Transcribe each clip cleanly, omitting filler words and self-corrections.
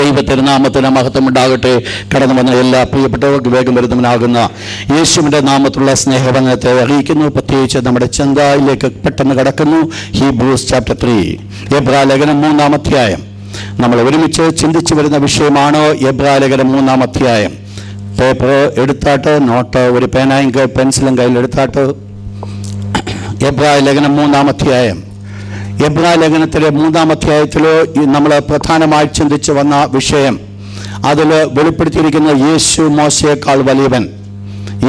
ദൈവത്തിന് നാമത്തിന് മഹത്വം ഉണ്ടാകട്ടെ. കടന്നു വന്ന എല്ലാ പ്രിയപ്പെട്ടവർക്ക് വേഗം വരുന്നവനാകുന്ന യേശുവിൻ്റെ നാമത്തിലുള്ള സ്നേഹവന്ദനത്തെ അറിയിക്കുന്നു. പ്രത്യേകിച്ച് നമ്മുടെ ചിന്തയിലേക്ക് പെട്ടെന്ന് കടക്കുന്നു. ഹീബ്രൂസ് ചാപ്റ്റർ 3, എബ്രായലേഖനം 3-ാം അധ്യായം. നമ്മൾ ഒരുമിച്ച് ചിന്തിച്ചു വരുന്ന വിഷയമാണ് എബ്രായലേഖനം 3-ാം അധ്യായം. പേപ്പർ എടുത്താട്ട്, നോട്ട്, ഒരു പേനയും പെൻസിലും കയ്യിൽ എടുത്താട്ട് എബ്രായലേഖനം 3-ാം അധ്യായം. എബ്രായലേഖനത്തിലെ 3-ാം അധ്യായത്തിൽ നമ്മൾ പ്രധാനമായി ചിന്തിച്ചു വന്ന വിഷയം, അതിൽ വെളിപ്പെടുത്തിയിരിക്കുന്ന യേശു മോശയേക്കാൾ വലിയവൻ,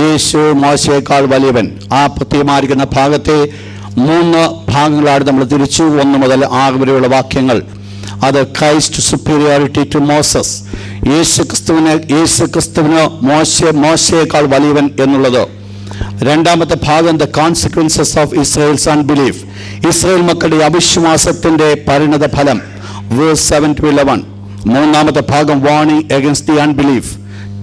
യേശു മോശയേക്കാൾ വലിയവൻ. ആ പ്രത്യേകമായിരിക്കുന്ന ഭാഗത്തെ 3 ഭാഗങ്ങളാണ് നമ്മൾ തിരിച്ചു. 1 മുതൽ 6 വരെയുള്ള വാക്യങ്ങൾ. അത് ക്രൈസ്റ്റ് സുപ്പീരിയോറിറ്റി ടു മോസസ്, യേശു ക്രിസ്തുവിന് മോശയേക്കാൾ വലിയവൻ എന്നുള്ളത്. 2-ാമത്തെ ഭാഗം the consequences of Israel's unbelief, Israel മക്കളുടെ അവിശ്വാസത്തിന്റെ പരിണത ഫലം, വേഴ്സ് 7-11. 3-ാമത്തെ ഭാഗം വാർണിംഗ് അഗൈൻസ്റ്റ് ദി അൺബിലീഫ്,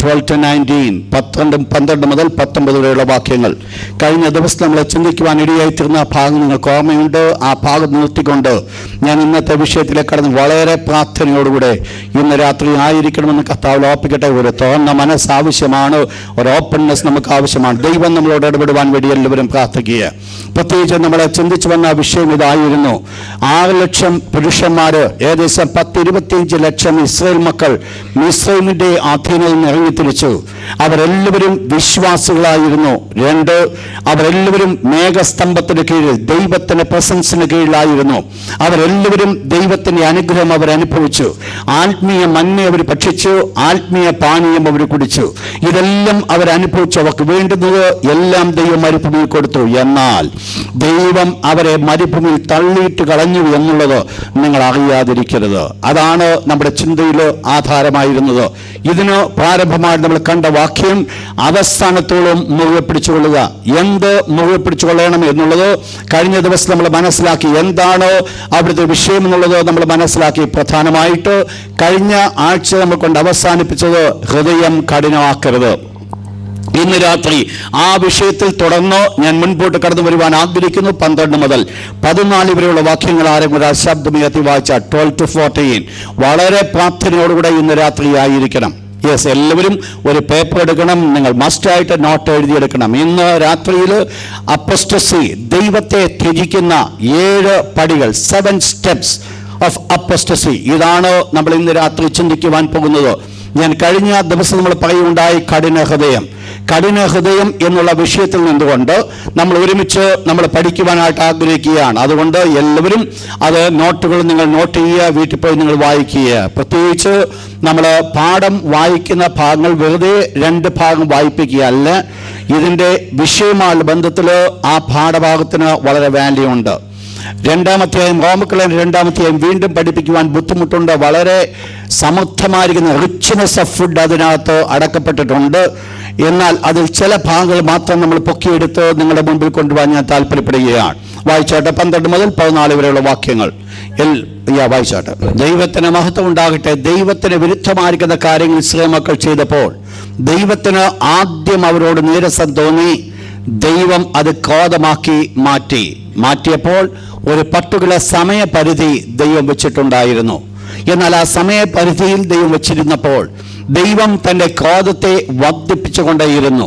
12-19, 12 മുതൽ 19 വരെയുള്ള വാക്യങ്ങൾ. കഴിഞ്ഞ ദിവസം നമ്മൾ ചിന്തിക്കുവാൻ ഇടയായിത്തീർന്ന ഭാഗം നിങ്ങൾക്ക് ഓർമ്മയുണ്ട്. ആ ഭാഗം നിർത്തിക്കൊണ്ട് ഞാൻ ഇന്നത്തെ വിഷയത്തിലേക്ക് കടന്ന് വളരെ പ്രാർത്ഥനയോടുകൂടെ ഇന്ന് രാത്രി ആയിരിക്കണമെന്ന് കർത്താവിൽ ഓർപ്പിക്കട്ടെ. ഒരു തുറന്ന മനസ്സ് ആവശ്യമാണ്, ഒരു ഓപ്പൺനെസ് നമുക്ക് ആവശ്യമാണ്. ദൈവം നമ്മളോട് ഇടപെടുവാൻ വേണ്ടി എല്ലാവരും പ്രാർത്ഥിക്കുക. പ്രത്യേകിച്ച് നമ്മളെ ചിന്തിച്ചു വന്ന വിഷയം ഇതായിരുന്നു. 6 ലക്ഷം പുരുഷന്മാർ, ഏകദേശം 10-25 ലക്ഷം ഇസ്രായേൽ മക്കൾ മിസ്രൈമിന്റെ അധീനയിൽ നിന്ന് തിരിച്ചു. അവരെല്ലാവരും വിശ്വാസികളായിരുന്നു. 2, അവരെല്ലാവരും മേഘസ്തംഭത്തിന് കീഴിൽ ദൈവത്തിന്റെ പ്രസൻസിന് കീഴിലായിരുന്നു. അവരെല്ലാവരും ദൈവത്തിന്റെ അനുഗ്രഹം അവരനുഭവിച്ചു. ആത്മീയ മഞ്ഞ അവർ ഭക്ഷിച്ചു, ആത്മീയ പാനീയം അവർ കുടിച്ചു. ഇതെല്ലാം അവരനുഭവിച്ചു. അവർക്ക് വേണ്ടുന്നത് എല്ലാം ദൈവം മരുഭൂമിയിൽ കൊടുത്തു. എന്നാൽ ദൈവം അവരെ മരുഭൂമിയിൽ തള്ളിയിട്ട് കളഞ്ഞു എന്നുള്ളത് നിങ്ങൾ അറിയാതിരിക്കരുത്. അതാണ് നമ്മുടെ ചിന്തയിൽ ആധാരമായിരുന്നത്. ഇതിന് പ്രാരംഭമായി നമ്മൾ കണ്ട വാക്യം, അവസാനത്തോളം മുറുകെ പിടിച്ചുകൊള്ളുക. എന്ത് മുറുകെ പിടിച്ചുകൊള്ളണം എന്നുള്ളത് കഴിഞ്ഞ ദിവസം നമ്മൾ മനസ്സിലാക്കി. എന്താണ് അവിടുത്തെ വിഷയം എന്നുള്ളത് നമ്മൾ മനസ്സിലാക്കി. പ്രധാനമായിട്ട് കഴിഞ്ഞ ആഴ്ച നമ്മൾ കൊണ്ട് അവസാനിപ്പിച്ചത് ഹൃദയം കഠിനമാക്കരുത്. ഇന്ന് രാത്രി ആ വിഷയത്തിൽ തുടർന്ന് ഞാൻ മുൻപോട്ട് കടന്നു വരുവാൻ ആഗ്രഹിക്കുന്നു. 12 മുതൽ 14 വരെയുള്ള വാക്യങ്ങൾ ആരെങ്കിലും ആ ശബ്ദമുയർത്തി വായിച്ച 12-14 വളരെ പ്രാർത്ഥനയോടുകൂടെ ഇന്ന് രാത്രി ആയിരിക്കണം. യെസ്, എല്ലാവരും ഒരു പേപ്പർ എടുക്കണം. നിങ്ങൾ മസ്റ്റായിട്ട് നോട്ട് എഴുതിയെടുക്കണം. ഇന്ന് രാത്രിയിൽ അപ്പോസ്റ്റസി, ദൈവത്തെ ത്യജിക്കുന്ന 7 പടികൾ, 7 steps ഓഫ് അപ്പോസ്റ്റസി, ഇതാണ് നമ്മൾ ഇന്ന് രാത്രി ചിന്തിക്കുവാൻ പോകുന്നത്. ഞാൻ കഴിഞ്ഞ ദിവസം നമ്മൾ പറയുകയുണ്ടായി കഠിന ഹൃദയം എന്നുള്ള വിഷയത്തിൽ നിന്നുകൊണ്ട് നമ്മൾ ഒരുമിച്ച് നമ്മൾ പഠിക്കുവാനായിട്ട് ആഗ്രഹിക്കുകയാണ്. അതുകൊണ്ട് എല്ലാവരും അത് നോട്ടുകൾ നിങ്ങൾ നോട്ട് ചെയ്യുക, വീട്ടിൽ പോയി നിങ്ങൾ വായിക്കുക. പ്രത്യേകിച്ച് നമ്മൾ പാഠം വായിക്കുന്ന ഭാഗങ്ങൾ വെറുതെ 2 ഭാഗം വായിപ്പിക്കുക അല്ല. ഇതിൻ്റെ വിഷയമായുള്ള ബന്ധത്തിൽ ആ പാഠഭാഗത്തിന് വളരെ വാല്യൂ ഉണ്ട്. 2-ാം അധ്യായം, റോമക്കളെ 2-ാം അധ്യായം വീണ്ടും പഠിപ്പിക്കുവാൻ ബുദ്ധിമുട്ടുണ്ട്. വളരെ സമൃദ്ധമായിരിക്കുന്ന റിച്ച്നെസ് ഓഫ് ഫുഡ് അതിനകത്ത് അടക്കപ്പെട്ടിട്ടുണ്ട്. എന്നാൽ അതിൽ ചില ഭാഗങ്ങൾ മാത്രം നമ്മൾ പൊക്കിയെടുത്ത് നിങ്ങളുടെ മുമ്പിൽ കൊണ്ടുപോകാൻ ഞാൻ താല്പര്യപ്പെടുകയാണ്. വായിച്ചാട്ടെ 12 മുതൽ 14 വരെയുള്ള വാക്യങ്ങൾ. വായിച്ചാട്ടെ. ദൈവത്തിന് മഹത്വം ഉണ്ടാകട്ടെ. ദൈവത്തിന് വിരുദ്ധമായിരിക്കുന്ന കാര്യങ്ങൾ ഇസ്രായേൽ മക്കൾ ചെയ്തപ്പോൾ ദൈവത്തിന് ആദ്യം അവരോട് നീരസം തോന്നി. ദൈവം അത് ക്രോധമാക്കി മാറ്റിയപ്പോൾ ഒരു പർട്ടിക്കുലർ സമയപരിധി ദൈവം വെച്ചിട്ടുണ്ടായിരുന്നു. എന്നാൽ ആ സമയപരിധിയിൽ ദൈവം വെച്ചിരുന്നപ്പോൾ ദൈവം തൻ്റെ ക്രോധത്തെ വർദ്ധിപ്പിച്ചുകൊണ്ടേയിരുന്നു.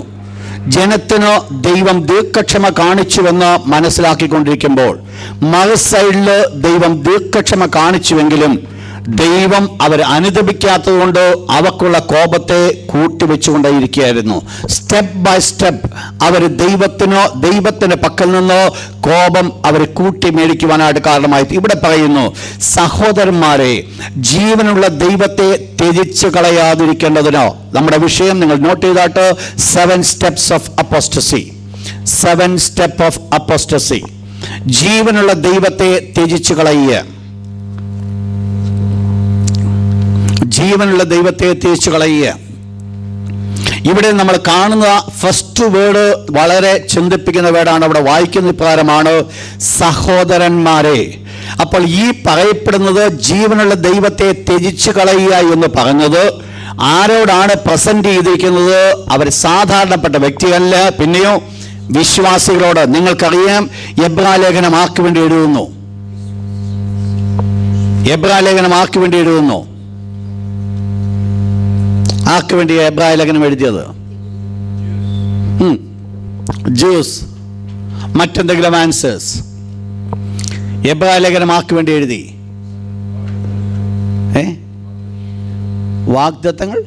ജനത്തിന് ദൈവം ദീർഘക്ഷമ കാണിച്ചുവെന്ന് മനസ്സിലാക്കിക്കൊണ്ടിരിക്കുമ്പോൾ മറു സൈഡിൽ ദൈവം ദീർഘക്ഷമ കാണിച്ചുവെങ്കിലും ദൈവം അവർ അനുദപിക്കാത്തത് കൊണ്ട് അവർക്കുള്ള കോപത്തെ കൂട്ടിവെച്ചുകൊണ്ടേയിരിക്കുകയായിരുന്നു. സ്റ്റെപ്പ് ബൈ സ്റ്റെപ്പ് അവർ ദൈവത്തിന്റെ പക്കൽ നിന്ന് കോപം അവർ കൂട്ടി മേടിക്കുവാനായിട്ട് കാരണമായി. ഇവിടെ പറയുന്നു, സഹോദരന്മാരെ, ജീവനുള്ള ദൈവത്തെ ത്യജിച്ച് കളയാതിരിക്കേണ്ടതിനോ. നമ്മുടെ വിഷയം നിങ്ങൾ നോട്ട് ചെയ്താട്ട് 7 steps of apostasy. 7 steps of apostasy. ജീവനുള്ള ദൈവത്തെ ത്യജിച്ച് കളയുക. ജീവനുള്ള ദൈവത്തെ ത്യജിച്ച് കളയുക. ഇവിടെ നമ്മൾ കാണുന്ന ഫസ്റ്റ് വേർഡ് വളരെ ചിന്തിപ്പിക്കുന്ന വേർഡാണ്. അവിടെ വായിക്കുന്ന പ്രകാരമാണ്, സഹോദരന്മാരെ. അപ്പോൾ ഈ പറയപ്പെടുന്നത് ജീവനുള്ള ദൈവത്തെ ത്യജിച്ച് കളയുക എന്ന് പറഞ്ഞത് ആരോടാണ് പ്രസന്റ് ചെയ്തിരിക്കുന്നത്? അവർ സാധാരണപ്പെട്ട വ്യക്തിയല്ല, പിന്നെയോ വിശ്വാസികളോട്. നിങ്ങൾക്കറിയാം, എബ്രായലേഖനം ആർക്ക് വേണ്ടി എഴുതുന്നു? ആർക്ക് വേണ്ടി എബ്രായ ലേഖനം എഴുതിയത്? ജ്യൂസ്. മറ്റെന്തെങ്കിലും ആൻസേഴ്സ്? എബ്രായ ലേഖനം ആർക്ക് വേണ്ടി എഴുതി? വാഗ്ദത്തങ്ങൾ.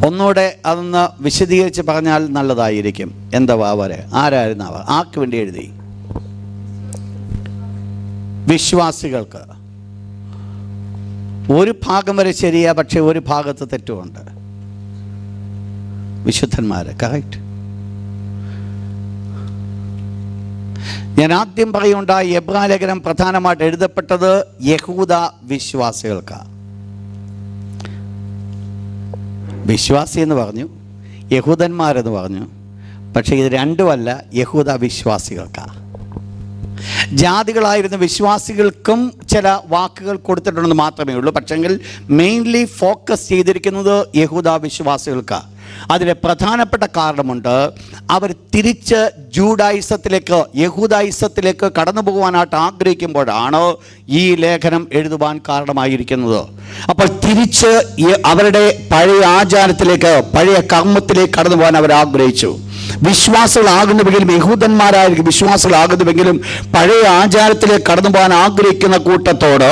ഒന്നുകൂടെ അതൊന്ന് വിശദീകരിച്ച് പറഞ്ഞാൽ നല്ലതായിരിക്കും. എന്താ വാവരെ? ആരായിരുന്നു അവ? ആർക്ക് വേണ്ടി എഴുതി? വിശ്വാസികൾക്ക്. ഒരു ഭാഗം വരെ ശരിയാ, പക്ഷെ ഒരു ഭാഗത്ത് തെറ്റുമുണ്ട്. വിശുദ്ധന്മാര്. കറക്റ്റ്. ഞാൻ ആദ്യം പറയുണ്ടായി, എബ്രായ ലേഖനം പ്രധാനമായിട്ട് എഴുതപ്പെട്ടത് യഹൂദ വിശ്വാസികൾക്കാണ്. വിശ്വാസി എന്ന് പറഞ്ഞു, യഹൂദന്മാരെന്ന് പറഞ്ഞു. പക്ഷേ ഇത് രണ്ടുമല്ല, യഹൂദ വിശ്വാസികൾക്കാണ്. ജാതികളായിരുന്ന വിശ്വാസികൾക്കും ചില വാക്കുകൾ കൊടുത്തിട്ടുണ്ടെന്ന് മാത്രമേ ഉള്ളൂ. പക്ഷെങ്കിൽ മെയിൻലി ഫോക്കസ് ചെയ്തിരിക്കുന്നത് യഹൂദ വിശ്വാസികൾക്കാണ്. അതിലെ പ്രധാനപ്പെട്ട കാരണമുണ്ട്. അവർ തിരിച്ച് ജൂഡായിസത്തിലേക്ക്, യഹൂദായിസത്തിലേക്ക് കടന്നു പോകുവാനായിട്ട് ആഗ്രഹിക്കുമ്പോഴാണ് ഈ ലേഖനം എഴുതുവാൻ കാരണമായിരിക്കുന്നത്. അപ്പോൾ തിരിച്ച് അവരുടെ പഴയ ആചാരത്തിലേക്ക്, പഴയ കർമ്മത്തിലേക്ക് കടന്നു പോകാൻ അവർ ആഗ്രഹിച്ചു. വിശ്വാസികളാകുന്നുവെങ്കിലും, യഹൂദന്മാരായിരിക്കും വിശ്വാസികളാകുന്നുവെങ്കിലും, പഴയ ആചാരത്തിലേക്ക് കടന്നു പോകാൻ ആഗ്രഹിക്കുന്ന കൂട്ടത്തോട്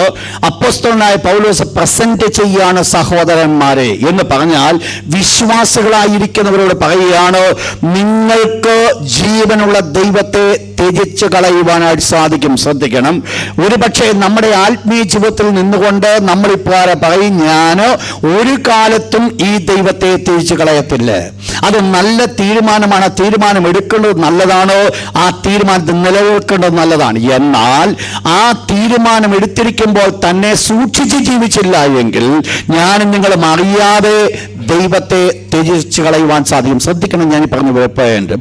അപ്പോസ്തലനായ പൗലോസ് പ്രസന്റ് ചെയ്യാണ്, സഹോദരന്മാരെ എന്ന് പറഞ്ഞാൽ വിശ്വാസികളായിരിക്കുന്നവരോട് പറയുകയാണ്, നിങ്ങൾക്ക് ജീവനുള്ള ദൈവത്തെ ത്യജിച്ച് കളയുവാനായിട്ട് സാധിക്കും. ശ്രദ്ധിക്കണം. ഒരുപക്ഷെ നമ്മുടെ ആത്മീയ ജീവിതത്തിൽ നിന്നുകൊണ്ട് നമ്മളിപ്പോൾ പറയും, ഞാൻ ഒരു കാലത്തും ഈ ദൈവത്തെ ത്യജിച്ച് കളയത്തില്ല. അത് നല്ല തീരുമാനമാണ്. തീരുമാനം എടുക്കേണ്ടത് നല്ലതാണ്. ആ തീരുമാനത്തിൽ നിലനിൽക്കേണ്ടത് നല്ലതാണ്. എന്നാൽ ആ തീരുമാനം എടുത്തിരിക്കുമ്പോൾ തന്നെ സൂക്ഷിച്ച് ജീവിച്ചില്ല എങ്കിൽ ഞാനും നിങ്ങളും അറിയാതെ ദൈവത്തെ ത്യജിച്ച് കളയുവാൻ സാധിക്കും. ശ്രദ്ധിക്കണം. ഞാൻ പറഞ്ഞു പോയിന്റ്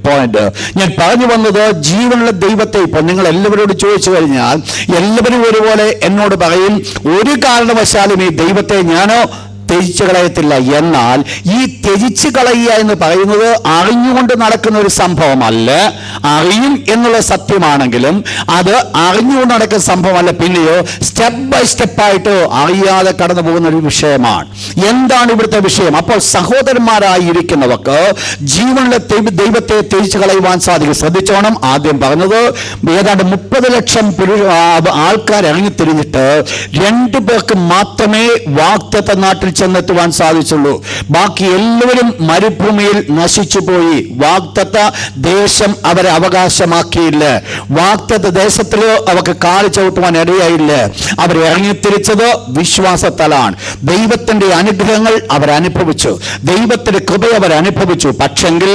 ഞാൻ പറഞ്ഞു വന്നത്, ജീവനുള്ള ദൈവത്തെ ഇപ്പോൾ നിങ്ങൾ എല്ലാവരോട് ചോദിച്ചു കഴിഞ്ഞാൽ എല്ലാവരും ഒരുപോലെ എന്നോട് പറയും, ഒരു കാരണവശാലും ഈ ദൈവത്തെ ഞാനോ ത്യജിച്ച് കളയത്തില്ല. എന്നാൽ ഈ ത്യജിച്ച് കളയുക എന്ന് പറയുന്നത് അറിഞ്ഞുകൊണ്ട് നടക്കുന്ന ഒരു സംഭവമല്ല. അറിയും എന്നുള്ള സത്യമാണെങ്കിലും അത് അറിഞ്ഞുകൊണ്ട് നടക്കുന്ന സംഭവമല്ല. പിന്നെയോ സ്റ്റെപ്പ് ബൈ സ്റ്റെപ്പായിട്ട് അറിയാതെ കടന്നു പോകുന്ന ഒരു വിഷയമാണ്. എന്താണ് ഇവിടുത്തെ വിഷയം? അപ്പോൾ സഹോദരന്മാരായിരിക്കുന്നവർക്ക് ജീവനുള്ള ദൈവത്തെ ത്യജിച്ച് കളയുവാൻ സാധിക്കും. ശ്രദ്ധിച്ചോണം. ആദ്യം പറഞ്ഞത് ഏതാണ്ട് 30 ലക്ഷം ആൾക്കാർ ഇറങ്ങിത്തിരിഞ്ഞിട്ട് 2 പേർക്ക് മാത്രമേ വാഗ്ദത്ത നാട്ടിൽ ചെന്നെത്തുവാൻ സാധിച്ചുള്ളൂ. ബാക്കി എല്ലാവരും മരുഭൂമിയിൽ നശിച്ചു പോയി. വാഗ്ദത്ത ദേശം അവരെ അവകാശമാക്കിയില്ല. വാഗ്ദത്ത ദേശത്തിൽ അവർക്ക് കാല് ചവിട്ടുവാൻ ഇടയായില്ല. അവർ ഇറങ്ങിത്തിരിച്ചത് വിശ്വാസത്താലാണ്. ദൈവത്തിന്റെ അനുഗ്രഹങ്ങൾ അവരനുഭവിച്ചു, ദൈവത്തിന്റെ കൃപ അവരനുഭവിച്ചു. പക്ഷെങ്കിൽ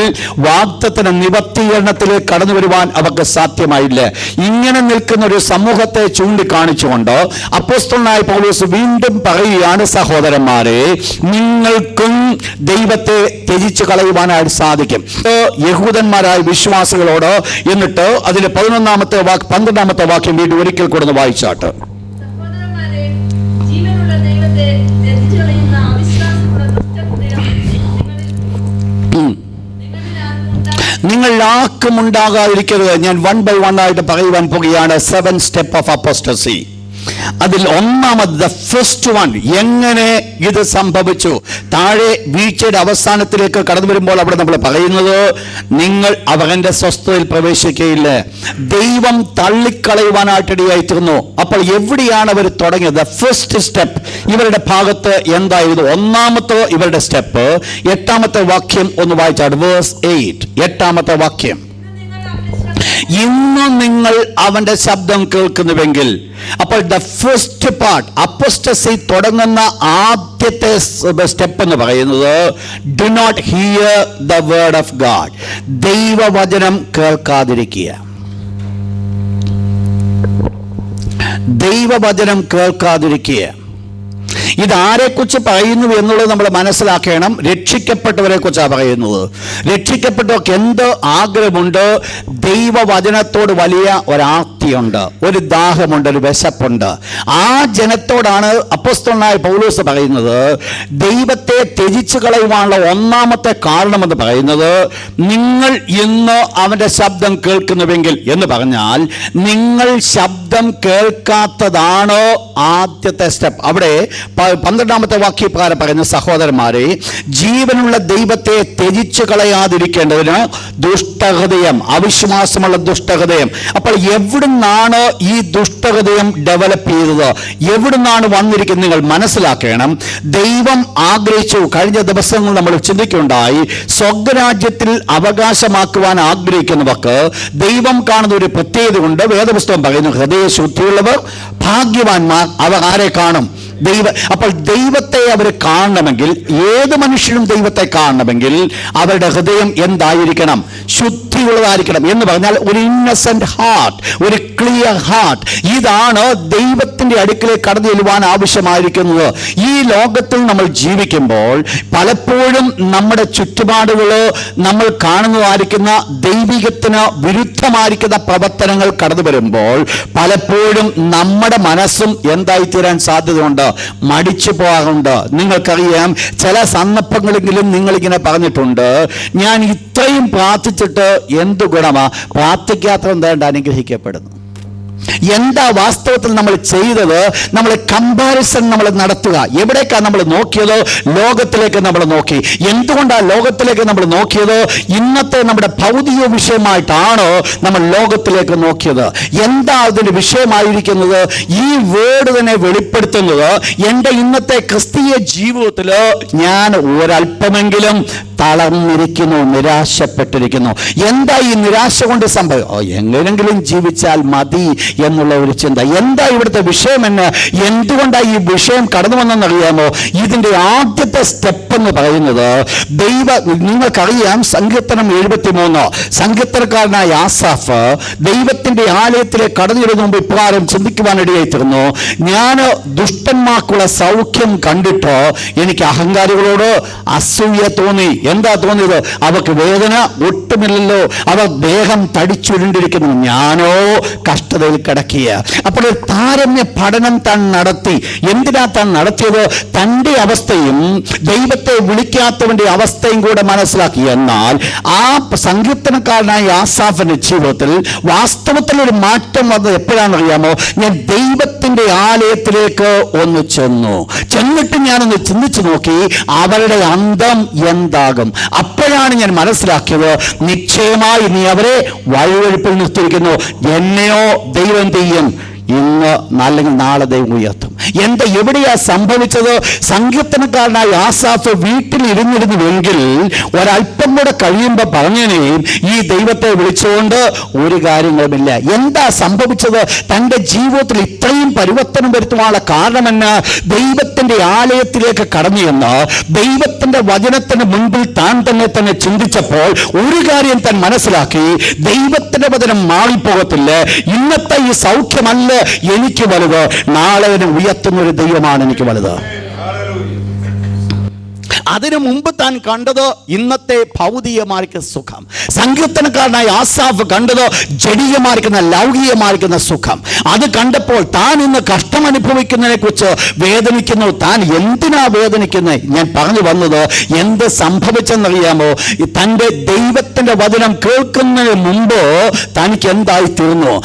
വാഗ്ദത്തത്തിന്റെ നിവർത്തീകരണത്തിലേക്ക് കടന്നു വരുവാൻ അവർക്ക് സാധ്യമായില്ല. ഇങ്ങനെ നിൽക്കുന്ന ഒരു സമൂഹത്തെ ചൂണ്ടിക്കാണിച്ചുകൊണ്ട് അപ്പോസ്തലനായ പൗലോസ് വീണ്ടും പറയുകയാണ്, സഹോദരന്മാരെ, നിങ്ങൾക്കും ദൈവത്തെ ത്യജിച്ച് കളയുവാനായിട്ട് സാധിക്കും. യഹൂദന്മാരായ വിശ്വാസികളോട്. എന്നിട്ട് അതിലെ 12ാമത്തെ വാക്യം വീണ്ടും ഒരിക്കൽ കൂടെ വായിച്ചാട്ട്. നിങ്ങൾ ആർക്കും ഉണ്ടാകാതിരിക്കരുത്. ഞാൻ 1 by 1 ആയിട്ട് പറയുവാൻ പോകുകയാണ്. 7 steps of apostasy. അതിൽ ഒന്നാമത്, ദ ഫസ്റ്റ് വൺ, എങ്ങനെ ഇത് സംഭവിച്ചു? താഴെ വീഴ്ചയുടെ അവസാനത്തിലേക്ക് കടന്നു വരുമ്പോൾ അവിടെ നമ്മൾ പറയുന്നത്, നിങ്ങൾ അവന്റെ സ്വസ്ഥതയിൽ പ്രവേശിക്കുകയില്ല. ദൈവം തള്ളിക്കളയുവാനായിട്ടിടയായി തീർന്നു. അപ്പോൾ എവിടെയാണ് അവർ തുടങ്ങിയത്? ദ ഫസ്റ്റ് സ്റ്റെപ്പ് ഇവരുടെ ഭാഗത്ത് എന്തായിരുന്നു? ഒന്നാമത്തെ ഇവരുടെ സ്റ്റെപ്പ് 8ാമത്തെ വാക്യം ഒന്ന് വായിച്ചാണ്. വേഴ്സ് 8, 8ാമത്തെ വാക്യം. ഇന്ന് നിങ്ങൾ അവന്റെ ശബ്ദം കേൾക്കുന്നുവെങ്കിൽ. അപ്പോൾ ദ ഫസ്റ്റ് പാർട്ട്, അപ്പോസ്റ്റസി തുടങ്ങുന്ന ആദ്യത്തെ സ്റ്റെപ്പ് എന്ന് പറയുന്നത്, do not hear the word of God. ദൈവവചനം കേൾക്കാതിരിക്കുക. ദൈവവചനം കേൾക്കാതിരിക്കുക. ഇതാരെക്കുറിച്ച് പറയുന്നു എന്നുള്ളത് നമ്മൾ മനസ്സിലാക്കണം. രക്ഷിക്കപ്പെട്ടവരെ കുറിച്ചാണ് പറയുന്നത്. രക്ഷിക്കപ്പെട്ടവർക്ക് എന്ത് ആഗ്രഹമുണ്ട്? ദൈവവചനത്തോട് വലിയ ഒരാർത്തിയുണ്ട്, ഒരു ദാഹമുണ്ട്, ഒരു വിശപ്പുണ്ട്. ആ ജനത്തോടാണ് അപ്പോസ്തലനായ പൗലോസ് പറയുന്നത്, ദൈവത്തെ ത്യജിച്ച് കളയുവാനുള്ള ഒന്നാമത്തെ കാരണമെന്ന് പറയുന്നത്, നിങ്ങൾ ഇന്ന് അവന്റെ ശബ്ദം കേൾക്കുന്നുവെങ്കിൽ എന്ന് പറഞ്ഞാൽ നിങ്ങൾ ശബ്ദം കേൾക്കാത്തതാണോ ആദ്യത്തെ സ്റ്റെപ്പ്. അവിടെ 12-ാമത്തെ വാക്യപ്രകാരം പറയുന്ന, സഹോദരന്മാരെ, ജീവനുള്ള ദൈവത്തെ ത്യജിച്ചു കളയാതിരിക്കേണ്ടതിന് ദുഷ്ടഹൃദയം, അവിശ്വാസമുള്ള ദുഷ്ടഹൃദയം. അപ്പോൾ എവിടുന്നാണ് ഈ ദുഷ്ടഹൃദയം ഡെവലപ്പ് ചെയ്തത്? എവിടുന്നാണ് വന്നിരിക്കുന്നത്? നിങ്ങൾ മനസ്സിലാക്കണം. ദൈവം ആഗ്രഹിച്ചു, കഴിഞ്ഞ ദിവസങ്ങൾ നമ്മൾ ചിന്തിക്കുകയുണ്ടായി, സ്വർഗരാജ്യത്തിൽ അവകാശമാക്കുവാൻ ആഗ്രഹിക്കുന്നവർക്ക് ദൈവം കാണുന്ന ഒരു പ്രത്യേകത കൊണ്ട് വേദപുസ്തകം പറയുന്നു, ഹൃദയശുദ്ധിയുള്ളവർ ഭാഗ്യവാന്മാർ, അവർ ആരെ കാണും? അപ്പോൾ ദൈവത്തെ അവർ കാണണമെങ്കിൽ, ഏത് മനുഷ്യനും ദൈവത്തെ കാണണമെങ്കിൽ അവരുടെ ഹൃദയം എന്തായിരിക്കണം? ശുദ്ധിയുള്ളതായിരിക്കണം. എന്ന് പറഞ്ഞാൽ ഒരു ഇന്നസെന്റ് ഹാർട്ട്, ഒരു ക്ലിയർ ഹാർട്ട്. ഇതാണ് ദൈവത്തിന്റെ അടുക്കലേക്ക് കടന്നു ചെല്ലുവാൻ ആവശ്യമായിരിക്കുന്നത്. ഈ ലോകത്തിൽ നമ്മൾ ജീവിക്കുമ്പോൾ പലപ്പോഴും നമ്മുടെ ചുറ്റുപാടുകളോ നമ്മൾ കാണുന്നതായിരിക്കുന്ന ദൈവികത്തിന് വിരുദ്ധമായിരിക്കുന്ന പ്രവർത്തനങ്ങൾ കടന്നു വരുമ്പോൾ പലപ്പോഴും നമ്മുടെ മനസ്സും എന്തായിത്തീരാൻ സാധ്യതയുണ്ട്? മടിച്ചു പോകാറുണ്ട്. നിങ്ങൾക്കറിയാം, ചില സന്ദർഭങ്ങളെങ്കിലും നിങ്ങളിങ്ങനെ പറഞ്ഞിട്ടുണ്ട്, ഞാൻ ഇത്രയും പ്രാർത്ഥിച്ചിട്ട് എന്ത് ഗുണമാ, പ്രാർത്ഥിക്കാത്ത എന്താണ്ട് അനുഗ്രഹിക്കപ്പെടുന്നു. എന്താ വാസ്തവത്തിൽ നമ്മൾ ചെയ്തത്? നമ്മൾ കമ്പാരിസൺ നമ്മൾ നടത്തുക. എവിടേക്കാണ് നമ്മൾ നോക്കിയത്? ലോകത്തിലേക്ക് നമ്മൾ നോക്കി. എന്തുകൊണ്ടാണ് ലോകത്തിലേക്ക് നമ്മൾ നോക്കിയത്? ഇന്നത്തെ നമ്മുടെ ഭൗതിക വിഷയമായിട്ടാണോ നമ്മൾ ലോകത്തിലേക്ക് നോക്കിയത്? എന്താ അതിൻ്റെ വിഷയമായിരിക്കുന്നത്? ഈ വേർഡ് തന്നെ വെളിപ്പെടുത്തുന്നത്, എൻ്റെ ഇന്നത്തെ ക്രിസ്തീയ ജീവിതത്തിൽ ഞാൻ ഒരല്പമെങ്കിലും തളർന്നിരിക്കുന്നു, നിരാശപ്പെട്ടിരിക്കുന്നു. എന്താ ഈ നിരാശ കൊണ്ട് സംഭവം? എങ്ങനെങ്കിലും ജീവിച്ചാൽ മതി എന്നുള്ള ഒരു ചിന്ത. എന്താ ഇവിടുത്തെ വിഷയം എന്ന്? എന്തുകൊണ്ടാണ് ഈ വിഷയം കടന്നു വന്നെന്നറിയാമോ? ഇതിൻ്റെ ആദ്യത്തെ സ്റ്റെപ്പ് എന്ന് പറയുന്നത്, നിങ്ങൾക്കറിയാം, സങ്കീർത്തനം 73, സങ്കീർത്തനക്കാരനായ ആസാഫ് ദൈവത്തിന്റെ ആലയത്തിലേക്ക് കടന്നു വരുന്ന മുമ്പ് ഇപ്രകാരം ചിന്തിക്കുവാനിടയായിത്തീർന്നു, ഞാൻ ദുഷ്ടന്മാർക്കുള്ള സൗഖ്യം കണ്ടിട്ട് എനിക്ക് അഹങ്കാരികളോട് അസൂയ തോന്നി. എന്താ തോന്നിയത്? അവർക്ക് വേദന ഒട്ടുമില്ലല്ലോ, അവർ ദേഹം തടിച്ചുരുണ്ടിരിക്കുന്നു, ഞാനോ കഷ്ടതയിൽ കിടക്കുക. അപ്പോൾ ഒരു താരമ്യ പഠനം താൻ നടത്തി. എന്തിനാ താൻ നടത്തിയത്? തൻ്റെ അവസ്ഥയും ദൈവത്തെ വിളിക്കാത്തവന്റെ അവസ്ഥയും കൂടെ മനസ്സിലാക്കി. എന്നാൽ ആ സങ്കീർത്തനക്കാരനായ ആസാഫിന്റെ ജീവിതത്തിൽ വാസ്തവത്തിൽ ഒരു മാറ്റം വന്നത് എപ്പോഴാണെന്നറിയാമോ? ഞാൻ ദൈവത്തിന്റെ ആലയത്തിലേക്ക് ഒന്ന് ചെന്നിട്ട് ഞാനൊന്ന് ചിന്തിച്ചു നോക്കി, അവരുടെ അന്തം എന്താകും. അപ്പോഴാണ് ഞാൻ മനസ്സിലാക്കിയത്, നിശ്ചയമായി നീ അവരെ വഴിവെഴുപ്പിൽ നിർത്തിയിരിക്കുന്നു. എന്നെയോ ദൈവം ചെയ്യും, ഇന്ന് അല്ലെങ്കിൽ നാളെ ദൈവം ഉയർത്തും. എവിടെയാ സംഭവിച്ചത്? സങ്കീർത്തനക്കാരനായ ആസാഫ് വീട്ടിൽ ഇരുന്നിരുന്നുവെങ്കിൽ ഒരല്പം കൂടെ കഴിയുമ്പോൾ പറഞ്ഞേനെയും ഈ ദൈവത്തെ വിളിച്ചുകൊണ്ട് ഒരു കാര്യങ്ങളുമില്ല. എന്താ സംഭവിച്ചത്? തൻ്റെ ജീവിതത്തിൽ ഇത്രയും പരിവർത്തനം വരുത്തുവാനുള്ള കാരണമെന്ന്, ദൈവത്തിന്റെ ആലയത്തിലേക്ക് കടന്നു എന്ന് ദൈവത്തിന്റെ വചനത്തിന് മുൻപിൽ താൻ തന്നെ ചിന്തിച്ചപ്പോൾ ഒരു കാര്യം താൻ മനസ്സിലാക്കി, ദൈവത്തിന്റെ വചനം മാറിപ്പോകത്തില്ല. ഇന്നത്തെ ഈ സൗഖ്യമല്ല എനിക്ക് വലുത്, നാളെ ഉയർത്തുന്ന ഒരു ദൈവമാണ് എനിക്ക് വലുത്. അതിനു മുമ്പ് താൻ കണ്ടത് ഇന്നത്തെ ഭൗതികമായിരിക്കുന്ന സുഖം. സങ്കീർത്തനക്കാരനായ ആസാഫ് കണ്ടത് ജഡീയമായിരിക്കുന്ന ലൗകികമായിരിക്കുന്ന സുഖം. അത് കണ്ടപ്പോൾ താൻ ഇന്ന് കഷ്ടം അനുഭവിക്കുന്നതിനെ കുറിച്ച് വേദനിക്കുന്നു. താൻ എന്തിനാ വേദനിക്കുന്നത്? ഞാൻ പറഞ്ഞു വന്നത്, എന്ത് സംഭവിച്ചെന്നറിയാമോ? തൻ്റെ ദൈവത്തിന്റെ വചനം കേൾക്കുന്നതിന് മുമ്പ് തനിക്ക് എന്തായിത്തീർന്നു?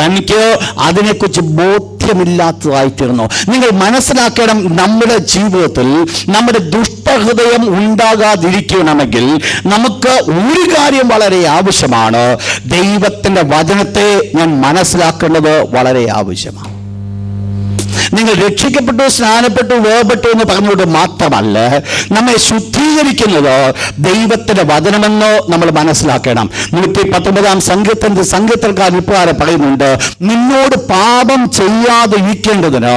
തനിക്ക് അതിനെക്കുറിച്ച് ബോധ്യമില്ലാത്തതായിത്തീർന്നു. നിങ്ങൾ മനസ്സിലാക്കണം, നമ്മുടെ ജീവിതത്തിൽ നമ്മുടെ ദുഷ്ടഹൃദയം ഉണ്ടാകാതിരിക്കണമെങ്കിൽ നമുക്ക് ഒരു കാര്യം വളരെ ആവശ്യമാണ്. ദൈവത്തിന്റെ വചനത്തെ ഞാൻ മനസ്സിലാക്കേണ്ടത് വളരെ ആവശ്യമാണ്. നിങ്ങൾ രക്ഷിക്കപ്പെട്ടു, സ്നാനപ്പെട്ടു, വേർപെട്ടു എന്ന് പറഞ്ഞുകൊണ്ട് മാത്രമല്ല, നമ്മെ ശുദ്ധീകരിക്കുന്നത് ദൈവത്തിന്റെ വചനമെന്നോ നമ്മൾ മനസ്സിലാക്കണം. 119-ാം സങ്കീർത്തനക്കാരൻ ഇപ്രകാരം പറയുന്നുണ്ട്, നിന്നോട് പാപം ചെയ്യാതെ ഇരിക്കേണ്ടതിന്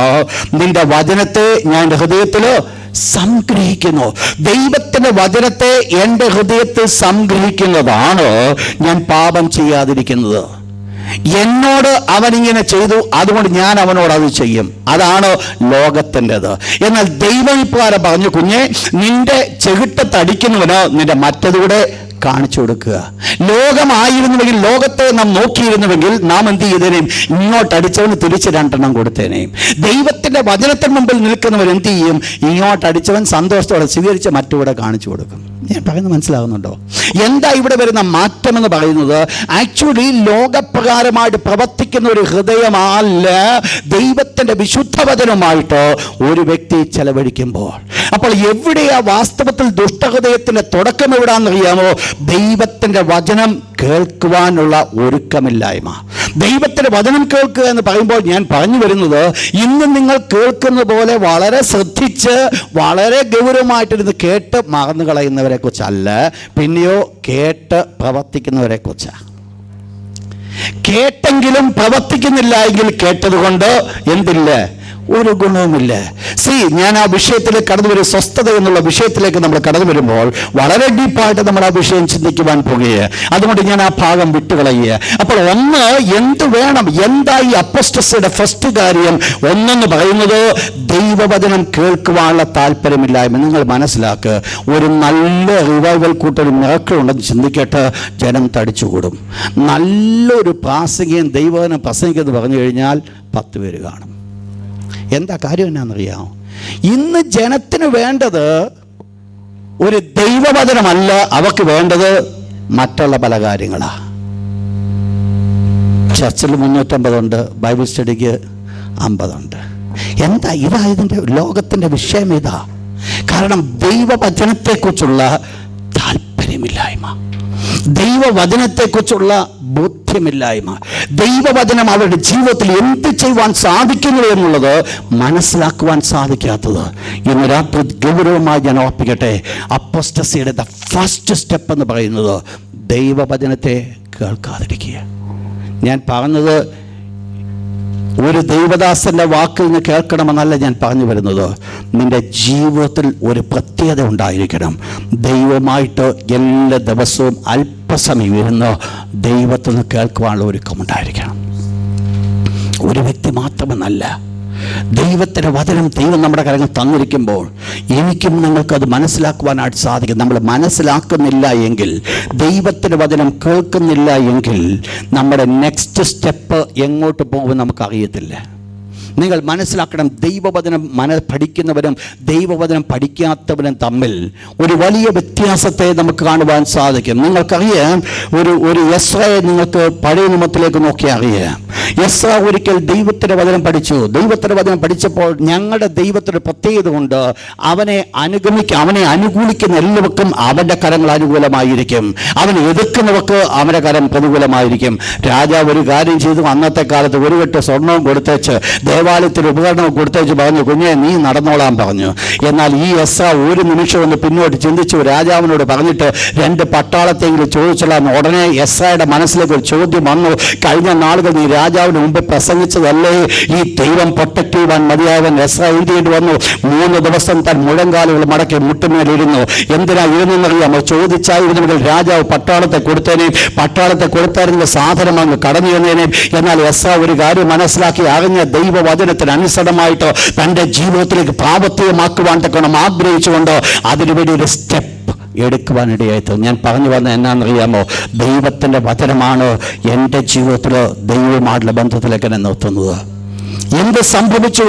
നിന്റെ വചനത്തെ ഞാൻ ഹൃദയത്തിൽ സംഗ്രഹിക്കുന്നു. ദൈവത്തിന്റെ വചനത്തെ എൻ്റെ ഹൃദയത്തിൽ സംഗ്രഹിക്കുന്നതാണ് ഞാൻ പാപം ചെയ്യാതിരിക്കുന്നത്. എന്നോട് അവനിങ്ങനെ ചെയ്തു, അതുകൊണ്ട് ഞാൻ അവനോട് അത് ചെയ്യും. അതാണ് ലോകത്തിൻ്റെത്. എന്നാൽ ദൈവം ഇപ്രകാരം പറഞ്ഞു, കുഞ്ഞെ, നിന്റെ ചെകിട്ടത്തടിക്കുന്നവന് നിന്റെ മറ്റതുകൂടെ കാണിച്ചു കൊടുക്കുക. ലോകമായിരുന്നുവെങ്കിൽ, ലോകത്തെ നാം നോക്കിയിരുന്നുവെങ്കിൽ നാം എന്ത് ചെയ്തേനേയും? ഇങ്ങോട്ടടിച്ചവന് തിരിച്ച് 2 എണ്ണം കൊടുത്തേനേയും. ദൈവത്തിന്റെ വചനത്തിന് മുമ്പിൽ നിൽക്കുന്നവൻ എന്ത് ചെയ്യും? ഇങ്ങോട്ടടിച്ചവൻ സന്തോഷത്തോടെ സ്വീകരിച്ച് മറ്റുകൂടെ കാണിച്ചു കൊടുക്കും. ഞാൻ പറയുന്നത് മനസ്സിലാകുന്നുണ്ടോ? എന്താ ഇവിടെ വരുന്ന മാറ്റം എന്ന് പറയുന്നത്? ആക്ച്വലി ലോകപ്രകാരമായിട്ട് പ്രവർത്തിക്കുന്ന ഒരു ഹൃദയമല്ല ദൈവത്തിൻ്റെ വിശുദ്ധവചനമായിട്ട് ഒരു വ്യക്തി ചെലവഴിക്കുമ്പോൾ. അപ്പോൾ എവിടെയാ വാസ്തവത്തിൽ ദുഷ്ടഹൃദയത്തിൻ്റെ തുടക്കം എവിടാന്നറിയാമോ? ദൈവത്തിൻ്റെ വചനം കേൾക്കുവാനുള്ള ഒരുക്കമില്ലായ്മ. ദൈവത്തിൻ്റെ വചനം കേൾക്കുക എന്ന് പറയുമ്പോൾ ഞാൻ പറഞ്ഞു വരുന്നത്, ഇന്ന് നിങ്ങൾ കേൾക്കുന്ന പോലെ വളരെ ശ്രദ്ധിച്ച് വളരെ ഗൗരവമായിട്ടിരുന്ന് കേട്ട് മറന്നു കളയുന്നവരെ കുറിച്ചല്ല, പിന്നെയോ കേട്ട് പ്രവർത്തിക്കുന്നവരെ കുറിച്ചാണ്. കേട്ടെങ്കിലും പ്രവർത്തിക്കുന്നില്ല എങ്കിൽ കേട്ടതുകൊണ്ട് എന്തില്ല? ഒരു ഗുണവുമില്ല. ഞാൻ ആ വിഷയത്തിലേക്ക് കടന്നു വരും. സ്വസ്ഥത എന്നുള്ള വിഷയത്തിലേക്ക് നമ്മൾ കടന്നു വരുമ്പോൾ വളരെ ഡീപ്പായിട്ട് നമ്മൾ ആ വിഷയം ചിന്തിക്കുവാൻ പോകുകയാണ്. അതുകൊണ്ട് ഞാൻ ആ ഭാഗം വിട്ടുകളയുക. അപ്പോൾ ഒന്ന്, എന്ത് വേണം? എന്താ ഈ അപ്പോസ്റ്റസിയുടെ ഫസ്റ്റ് കാര്യം? ഒന്നെന്ന് പറയുന്നത് ദൈവവചനം കേൾക്കുവാനുള്ള താല്പര്യമില്ലായ്മ. നിങ്ങൾ മനസ്സിലാക്കുക, ഒരു നല്ല റിവൈവൽ കൂട്ടൊരു മിറക്കിൾ ഉണ്ടെന്ന് ചിന്തിക്കട്ടെ, ജനം തടിച്ചുകൂടും. നല്ലൊരു പ്രാസംഗികൻ ദൈവവചനം പ്രസംഗിക്കെന്ന് പറഞ്ഞു കഴിഞ്ഞാൽ 10 പേര് കാണും. എന്താ കാര്യം എന്നാണെന്നറിയാമോ? ഇന്ന് ജനത്തിന് വേണ്ടത് ഒരു ദൈവവചനമല്ല, അവർക്ക് വേണ്ടത് മറ്റുള്ള പല കാര്യങ്ങളാണ്. ചർച്ചിൽ 350 ഉണ്ട്, ബൈബിൾ സ്റ്റഡിക്ക് 50 ഉണ്ട്. എന്താ ഇതാ ഇതിൻ്റെ ലോകത്തിൻ്റെ വിഷയം? ഇതാ കാരണം ദൈവവചനത്തെക്കുറിച്ചുള്ള താല്പര്യമില്ലായ്മ, ദൈവവചനത്തെക്കുറിച്ചുള്ള ബോധ്യമില്ലായ്മ, ദൈവവചനം അവരുടെ ജീവിതത്തിൽ എന്ത് ചെയ്യുവാൻ സാധിക്കുന്നു എന്നുള്ളത് മനസ്സിലാക്കുവാൻ സാധിക്കാത്തത്. ഇന്ന് രാത്രി ഗൗരവമായി ഞാൻ ഓർപ്പിക്കട്ടെ, അപ്പോസ്റ്റസിയുടെ ദ ഫസ്റ്റ് സ്റ്റെപ്പ് എന്ന് പറയുന്നത് ദൈവവചനത്തെ കേൾക്കാതിരിക്കുക. ഞാൻ പറഞ്ഞത് ഒരു ദൈവദാസന്റെ വാക്കിൽ നിന്ന് കേൾക്കണമെന്നല്ല ഞാൻ പറഞ്ഞു വരുന്നത്. നിന്റെ ജീവിതത്തിൽ ഒരു പ്രത്യേകത ഉണ്ടായിരിക്കണം. ദൈവമായിട്ട് എല്ലാ ദിവസവും അല്പസമയം ഇരുന്ന് ദൈവത്തിൽ നിന്ന് കേൾക്കുവാനുള്ള ഒരുക്കമുണ്ടായിരിക്കണം. ഒരു വ്യക്തി മാത്രമെന്നല്ല, ദൈവത്തിൻ്റെ വചനം ദൈവം നമ്മുടെ കരങ്ങൾ തന്നിരിക്കുമ്പോൾ എനിക്കും നിങ്ങൾക്കത് മനസ്സിലാക്കുവാനായിട്ട് സാധിക്കും. നമ്മൾ മനസ്സിലാക്കുന്നില്ല എങ്കിൽ, ദൈവത്തിൻ്റെ വചനം കേൾക്കുന്നില്ല എങ്കിൽ നമ്മുടെ നെക്സ്റ്റ് സ്റ്റെപ്പ് എങ്ങോട്ട് പോകുമെന്ന് നമുക്കറിയത്തില്ല. നിങ്ങൾ മനസ്സിലാക്കണം, ദൈവവചനം പഠിക്കുന്നവരും ദൈവവചനം പഠിക്കാത്തവരും തമ്മിൽ ഒരു വലിയ വ്യത്യാസത്തെ നമുക്ക് കാണുവാൻ സാധിക്കും. നിങ്ങൾക്കറിയാം, ഒരു എസ്രയെ നിങ്ങൾക്ക് പഴയ നിയമത്തിലേക്ക് നോക്കിയാൽ അറിയാം. എസ്ര ഒരിക്കൽ ദൈവത്തിൻ്റെ വചനം പഠിച്ചു. ദൈവത്തിൻ്റെ വചനം പഠിച്ചപ്പോൾ ഞങ്ങളുടെ ദൈവത്തിൻ്റെ പ്രത്യേകത കൊണ്ട് അവനെ അനുകൂലിക്കുന്ന എല്ലാവർക്കും അവൻ്റെ കരങ്ങൾ അനുകൂലമായിരിക്കും, അവനെ എതിർക്കുന്നവർക്ക് അവൻ്റെ കരം പ്രതികൂലമായിരിക്കും. രാജാവ് ഒരു കാര്യം ചെയ്തു. അന്നത്തെ കാലത്ത് ഒരു കെട്ട് സ്വർണവും കൊടുത്തേച്ച് ദേവാലയത്തിന് ഉപകരണം കൊടുത്തേച്ച് പറഞ്ഞു, കുഞ്ഞെ നീ നടന്നോളാൻ പറഞ്ഞു. എന്നാൽ ഈ എസ്ര ഒരു നിമിഷം ഒന്ന് പിന്നോട്ട് ചിന്തിച്ചു, രാജാവിനോട് പറഞ്ഞിട്ട് 2 പട്ടാളത്തെങ്കിലും ചോദിച്ചോളാം. ഉടനെ എസ്രയുടെ മനസ്സിലേക്ക് ഒരു ചോദ്യം വന്നു, കഴിഞ്ഞ നാളുകൾ നീ രാജാവിന് മുമ്പ് പ്രസംഗിച്ചതല്ലേ ഈ ദൈവം പ്രൊട്ടക്ട് ചെയ്യുവാൻ മതിയായവൻ? എസ്ര എന്ത് ചെയ്യേണ്ടി വന്നു? 3 ദിവസം താൻ മുഴങ്കാലുകൾ മടക്കി മുട്ടുമേലിരുന്നു. എന്തിനാ ഇരുന്നെന്നറിയാമോ? ചോദിച്ചായിരുന്നെങ്കിൽ രാജാവ് പട്ടാളത്തെ കൊടുത്തായിരുന്നെങ്കിൽ സാധനം അങ്ങ് കടന്നു ചെന്നേനെ. എന്നാൽ എസ്ര ഒരു കാര്യം മനസ്സിലാക്കി, അറിഞ്ഞ ദൈവവചനത്തിന് അനുസരണമായിട്ട് തൻ്റെ ജീവിതത്തിലേക്ക് പ്രാവർത്തികമാക്കുവാൻ തക്കണം ആഗ്രഹിച്ചുകൊണ്ട് അതിനുവേണ്ടി ഒരു സ്റ്റെപ്പ് എടുക്കുവാനിടയായിട്ട്. ഞാൻ പറഞ്ഞു വന്ന എന്നാണെന്നറിയാമോ? ദൈവത്തിൻ്റെ വചനമാണ് എൻ്റെ ജീവിതത്തിൽ ദൈവമായിട്ടുള്ള ബന്ധത്തിലേക്ക് എന്നെ നിർത്തുന്നത്. എന്ത് സംഭവിച്ചു?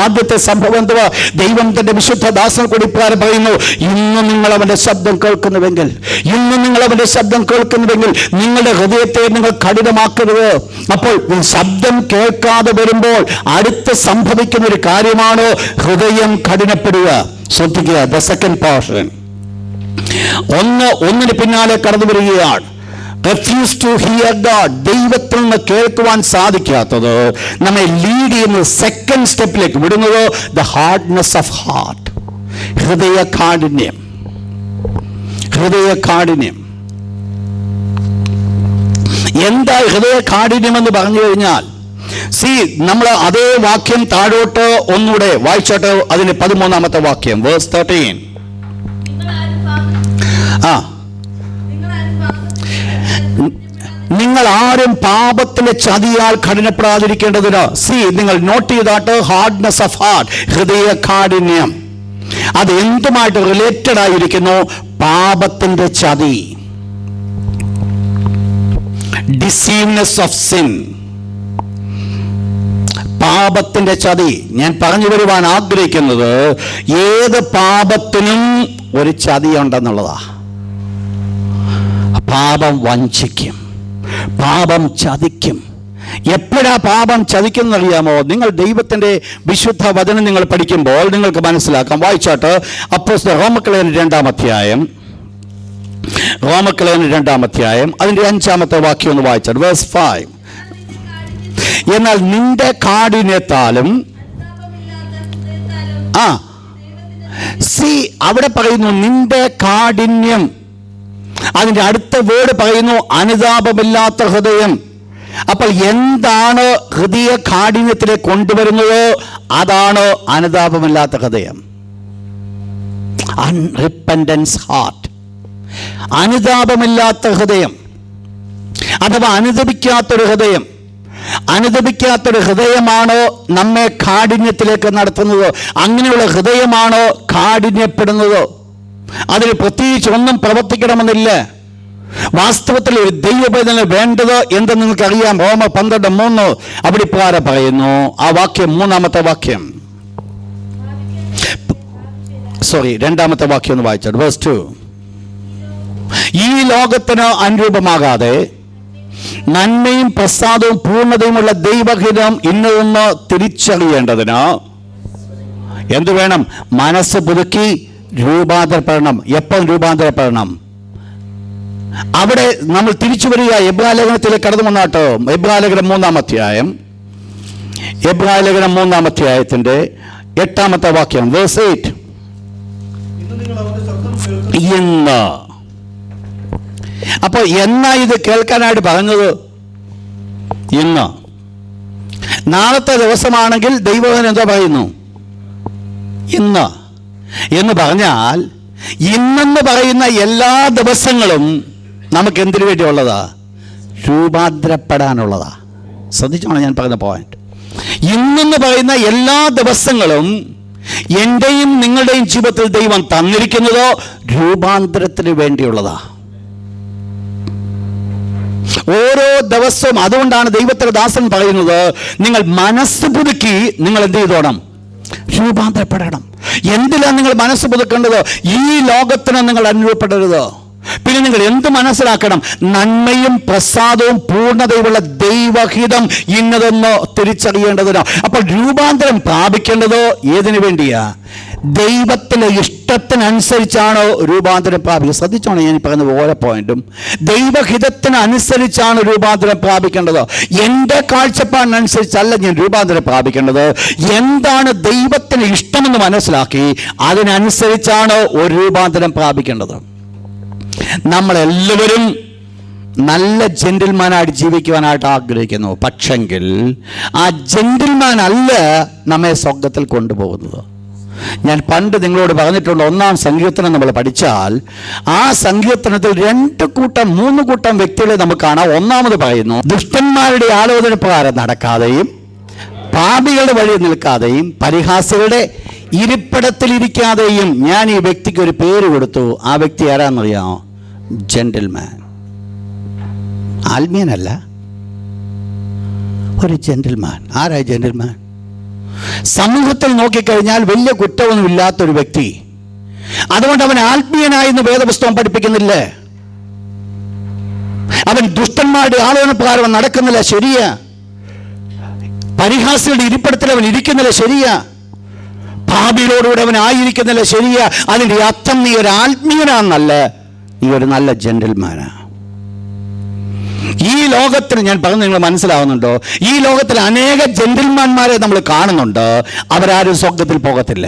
ആദ്യത്തെ സംഭവം എന്തുവാ? ദൈവം തന്റെ വിശുദ്ധ ദാസൻ കൂടി ഇപ്രകാരം പറയുന്നു, ഇന്ന് നിങ്ങൾ അവന്റെ ശബ്ദം കേൾക്കുന്നുവെങ്കിൽ നിങ്ങളുടെ ഹൃദയത്തെ നിങ്ങൾ കഠിനമാക്കരുത്. അപ്പോൾ ശബ്ദം കേൾക്കാതെ വരുമ്പോൾ അടുത്ത് സംഭവിക്കുന്ന ഒരു കാര്യമാണ് ഹൃദയം കഠിനപ്പെടുക. ശ്രദ്ധിക്കുക, ദ സെക്കൻഡ് പോർഷൻ. ഒന്നിന് പിന്നാലെ കടന്നു വരികയാണ്. refuse to hear God, ദൈവത്തിൽ നിന്ന് കേൾക്കുവാൻ സാധിക്കാത്തത് നമ്മെ ലീഡ് ചെയ്യുന്ന സെക്കൻഡ് സ്റ്റെപ്പിലേക്ക് വിടുന്നത് ദ ഹാർഡ്നെസ് ഓഫ് ഹാർട്ട്, ഹൃദയകാഠിന്യം. എന്താ ഹൃദയകാഠിന്യം എന്ന് പറഞ്ഞു കഴിഞ്ഞാൽ, നമ്മൾ അതേ വാക്യം താഴോട്ട് ഒന്നുകൂടെ വായിച്ചോട്ടെ. അതിന് 13ാമത്തെ വാക്യം, വേഴ്സ് 13. നിങ്ങൾ ആരും പാപത്തിന്റെ ചതിയാൽ കഠിനപ്പെടാതിരിക്കേണ്ടതിന്. നിങ്ങൾ നോട്ട് ചെയ്താട്ട്, ഹാർഡ്നെസ് ഓഫ് ഹാർട്ട്, ഹൃദയകാഠിന്യം. അത് എന്തുമായിട്ട് റിലേറ്റഡ് ആയിരിക്കുന്നു? പാപത്തിന്റെ ചതി, ഡിസീവ്നെസ് ഓഫ് സിൻ, പാപത്തിന്റെ ചതി. ഞാൻ പറഞ്ഞു വരുവാൻ ആഗ്രഹിക്കുന്നത്, ഏത് പാപത്തിനും ഒരു ചതിയുണ്ടെന്നുള്ളതാ. പാപം വഞ്ചിക്കും, പാപം ചതിക്കും. എപ്പോഴാ പാപം ചതിക്കുന്നറിയാമോ? നിങ്ങൾ ദൈവത്തിൻ്റെ വിശുദ്ധ വചനം നിങ്ങൾ പഠിക്കുമ്പോൾ നിങ്ങൾക്ക് മനസ്സിലാക്കാം. വായിച്ചാട്ട് അപ്പോസ്തലർ റോമക്കലേഖനം 2-ാം അധ്യായം, റോമക്കലേഖനം 2-ാം അധ്യായം അതിൻ്റെ 5-ാമത്തെ വാക്യം ഒന്ന് വായിച്ചാട്ട്, വേഴ്സ് 5. എന്നാൽ നിന്റെ കാഠിന്യത്താലും അവിടെ പറയുന്നു നിന്റെ കാഠിന്യം. അതിൻ്റെ അടുത്ത വേർഡ് പറയുന്നു അനുതാപമില്ലാത്ത ഹൃദയം. അപ്പോൾ എന്താണ് ഹൃദയ കാഠിന്യത്തിലേക്ക് കൊണ്ടുവരുന്നത്? അതാണ് അനുതാപമില്ലാത്ത ഹൃദയം, അൺറിപ്പന്റൻസ് ഹാർട്ട്. അനുതാപമില്ലാത്ത ഹൃദയം അഥവാ അനുതപിക്കാത്തൊരു ഹൃദയം. അനുതപിക്കാത്തൊരു ഹൃദയമാണോ നമ്മെ കാഠിന്യത്തിലേക്ക് നടത്തുന്നത്? അങ്ങനെയുള്ള ഹൃദയമാണോ കാഠിന്യപ്പെടുന്നത്? അതിന് പ്രത്യേകിച്ച് ഒന്നും പ്രവർത്തിക്കണമെന്നില്ല. വാസ്തവത്തിൽ ഒരു ദൈവവേദന വേണ്ടത് എന്ത് നിങ്ങൾക്കറിയാം. റോമർ 12:3 അവിടെ ഇപ്രകാരം പറയുന്നു. ആ വാക്യം 3-ാമത്തെ വാക്യം, സോറി 2-ാമത്തെ വാക്യം ഒന്ന് വായിച്ചാൽ, വേഴ്സ് 2. ഈ ലോകത്തിന് അനുരൂപമാകാതെ നന്മയും പ്രസാദവും പൂർണ്ണതയുമുള്ള ദൈവഹിതം ഇന്നതൊന്ന് തിരിച്ചറിയേണ്ടതിന് എന്ത് വേണം? മനസ്സ് പുതുക്കി രൂപാന്തരപ്പെടണം. എപ്പം രൂപാന്തരപ്പെടണം? അവിടെ നമ്മൾ തിരിച്ചു വരിക. എബ്രായലേഖനത്തിലേക്ക് കടന്നു വന്നാട്ടോ. എബ്രായലേഖനം 3-ാം അധ്യായം, എബ്രായലേഖനം 3-ാം അധ്യായത്തിന്റെ 8-ാമത്തെ വാക്യം, വേഴ്സ് 8. ഇന്ന്. അപ്പോൾ എന്നാ ഇത് കേൾക്കാനായിട്ട് പറഞ്ഞത്? ഇന്ന്. നാളത്തെ ദിവസമാണെങ്കിൽ ദൈവവചനം എന്താ പറയുന്നു? ഇന്ന് എന്ന് പറഞ്ഞാൽ ഇന്നെന്ന് പറയുന്ന എല്ലാ ദിവസങ്ങളും നമുക്ക് എന്തിനു വേണ്ടിയുള്ളതാ? രൂപാന്തരപ്പെടാനുള്ളതാ. ശ്രദ്ധിച്ചോണം ഞാൻ പറയുന്ന പോയിന്റ്. ഇന്നെന്ന് പറയുന്ന എല്ലാ ദിവസങ്ങളും എൻ്റെയും നിങ്ങളുടെയും ജീവിതത്തിൽ ദൈവം തന്നിരിക്കുന്നതോ രൂപാന്തരത്തിന് വേണ്ടിയുള്ളതാ. ഓരോ ദിവസവും. അതുകൊണ്ടാണ് ദൈവത്തിന്റെ ദാസൻ പറയുന്നത്, നിങ്ങൾ മനസ്സ് പുതുക്കി നിങ്ങൾ എന്ത് ചെയ്തോണം? രൂപാന്തരപ്പെടണം. എന്തിലാണ് നിങ്ങൾ മനസ്സ് പുതുക്കേണ്ടത്? ഈ ലോകത്തിന് നിങ്ങൾ അനുരൂപപ്പെടരുത്. പിന്നെ നിങ്ങൾ എന്ത് മനസ്സിലാക്കണം? നന്മയും പ്രസാദവും പൂർണ്ണതയുമുള്ള ദൈവഹിതം ഇന്നതെന്ന് തിരിച്ചറിയേണ്ടതിനോ. അപ്പോൾ രൂപാന്തരം പ്രാപിക്കേണ്ടതോ ഏതിനു വേണ്ടിയാ? ദൈവത്തിൻ്റെ ഇഷ്ടത്തിനനുസരിച്ചാണ് രൂപാന്തരം പ്രാപിക്കുക. ശ്രദ്ധിച്ചോണം ഞാൻ പറയുന്ന ഓരോ പോയിന്റും. ദൈവഹിതത്തിനനുസരിച്ചാണ് രൂപാന്തരം പ്രാപിക്കേണ്ടത്. എൻ്റെ കാഴ്ചപ്പാടിനനുസരിച്ചല്ല ഞാൻ രൂപാന്തരം പ്രാപിക്കേണ്ടത്. എന്താണ് ദൈവത്തിന് ഇഷ്ടമെന്ന് മനസ്സിലാക്കി അതിനനുസരിച്ചാണ് ഒരു രൂപാന്തരം പ്രാപിക്കേണ്ടത്. നമ്മളെല്ലാവരും നല്ല ജെന്റിൽമാനായിട്ട് ജീവിക്കുവാനായിട്ട് ആഗ്രഹിക്കുന്നു. പക്ഷെങ്കിൽ ആ ജെന്റിൽമാൻ അല്ല നമ്മെ സ്വർഗ്ഗത്തിൽ കൊണ്ടുപോകുന്നത്. ഞാൻ പണ്ട് നിങ്ങളോട് പറഞ്ഞിട്ടുണ്ട്, 1-ാം സങ്കീർത്തനം നമ്മൾ പഠിച്ചാൽ ആ സങ്കീർത്തനത്തിൽ 2 കൂട്ടം 3 കൂട്ടം വ്യക്തികളെ നമുക്ക് കാണാം. ഒന്നാമത് പറയുന്നു, ദുഷ്ടന്മാരുടെ ആലോചന പ്രകാരം നടക്കാതെയും പാപികളുടെ വഴി നിൽക്കാതെയും പരിഹാസികളുടെ ഇരിപ്പിടത്തിലിരിക്കാതെയും ഞാൻ ഈ വ്യക്തിക്ക് ഒരു പേര് കൊടുത്തു. ആ വ്യക്തി ആരാന്നറിയാമോ? ജെന്റിൽമാൻ. ആത്മീയനല്ല, ഒരു ജെന്റിൽമാൻ. ആരാ ജെന്റിൽമാൻ? സമൂഹത്തിൽ നോക്കിക്കഴിഞ്ഞാൽ വലിയ കുറ്റമൊന്നുമില്ലാത്തൊരു വ്യക്തി. അതുകൊണ്ട് അവൻ ആത്മീയനായെന്ന് വേദപുസ്തകം പഠിപ്പിക്കുന്നില്ലേ. അവൻ ദുഷ്ടന്മാരുടെ ആലോചന പ്രകാരം നടക്കുന്നില്ല, ശരിയാ. പരിഹാസികളുടെ ഇരിപ്പിടത്തിൽ അവൻ ഇരിക്കുന്നില്ല, ശരിയാ. പാപികളോടുകൂടെ അവൻ ആയിരിക്കുന്നില്ല, ശരിയാ. അതിൻ്റെ അർത്ഥം നീ ഒരു ആത്മീയനാണെന്നല്ല, നീ ഒരു നല്ല ജെന്റിൽമാനാ. ഈ ലോകത്തിന് ഞാൻ പറഞ്ഞ് നിങ്ങൾ മനസ്സിലാവുന്നുണ്ടോ? ഈ ലോകത്തിൽ അനേക ജെന്റിൽമാന്മാരെ നമ്മൾ കാണുന്നുണ്ട്. അവരാരും സ്വർഗ്ഗത്തിൽ പോകത്തില്ല.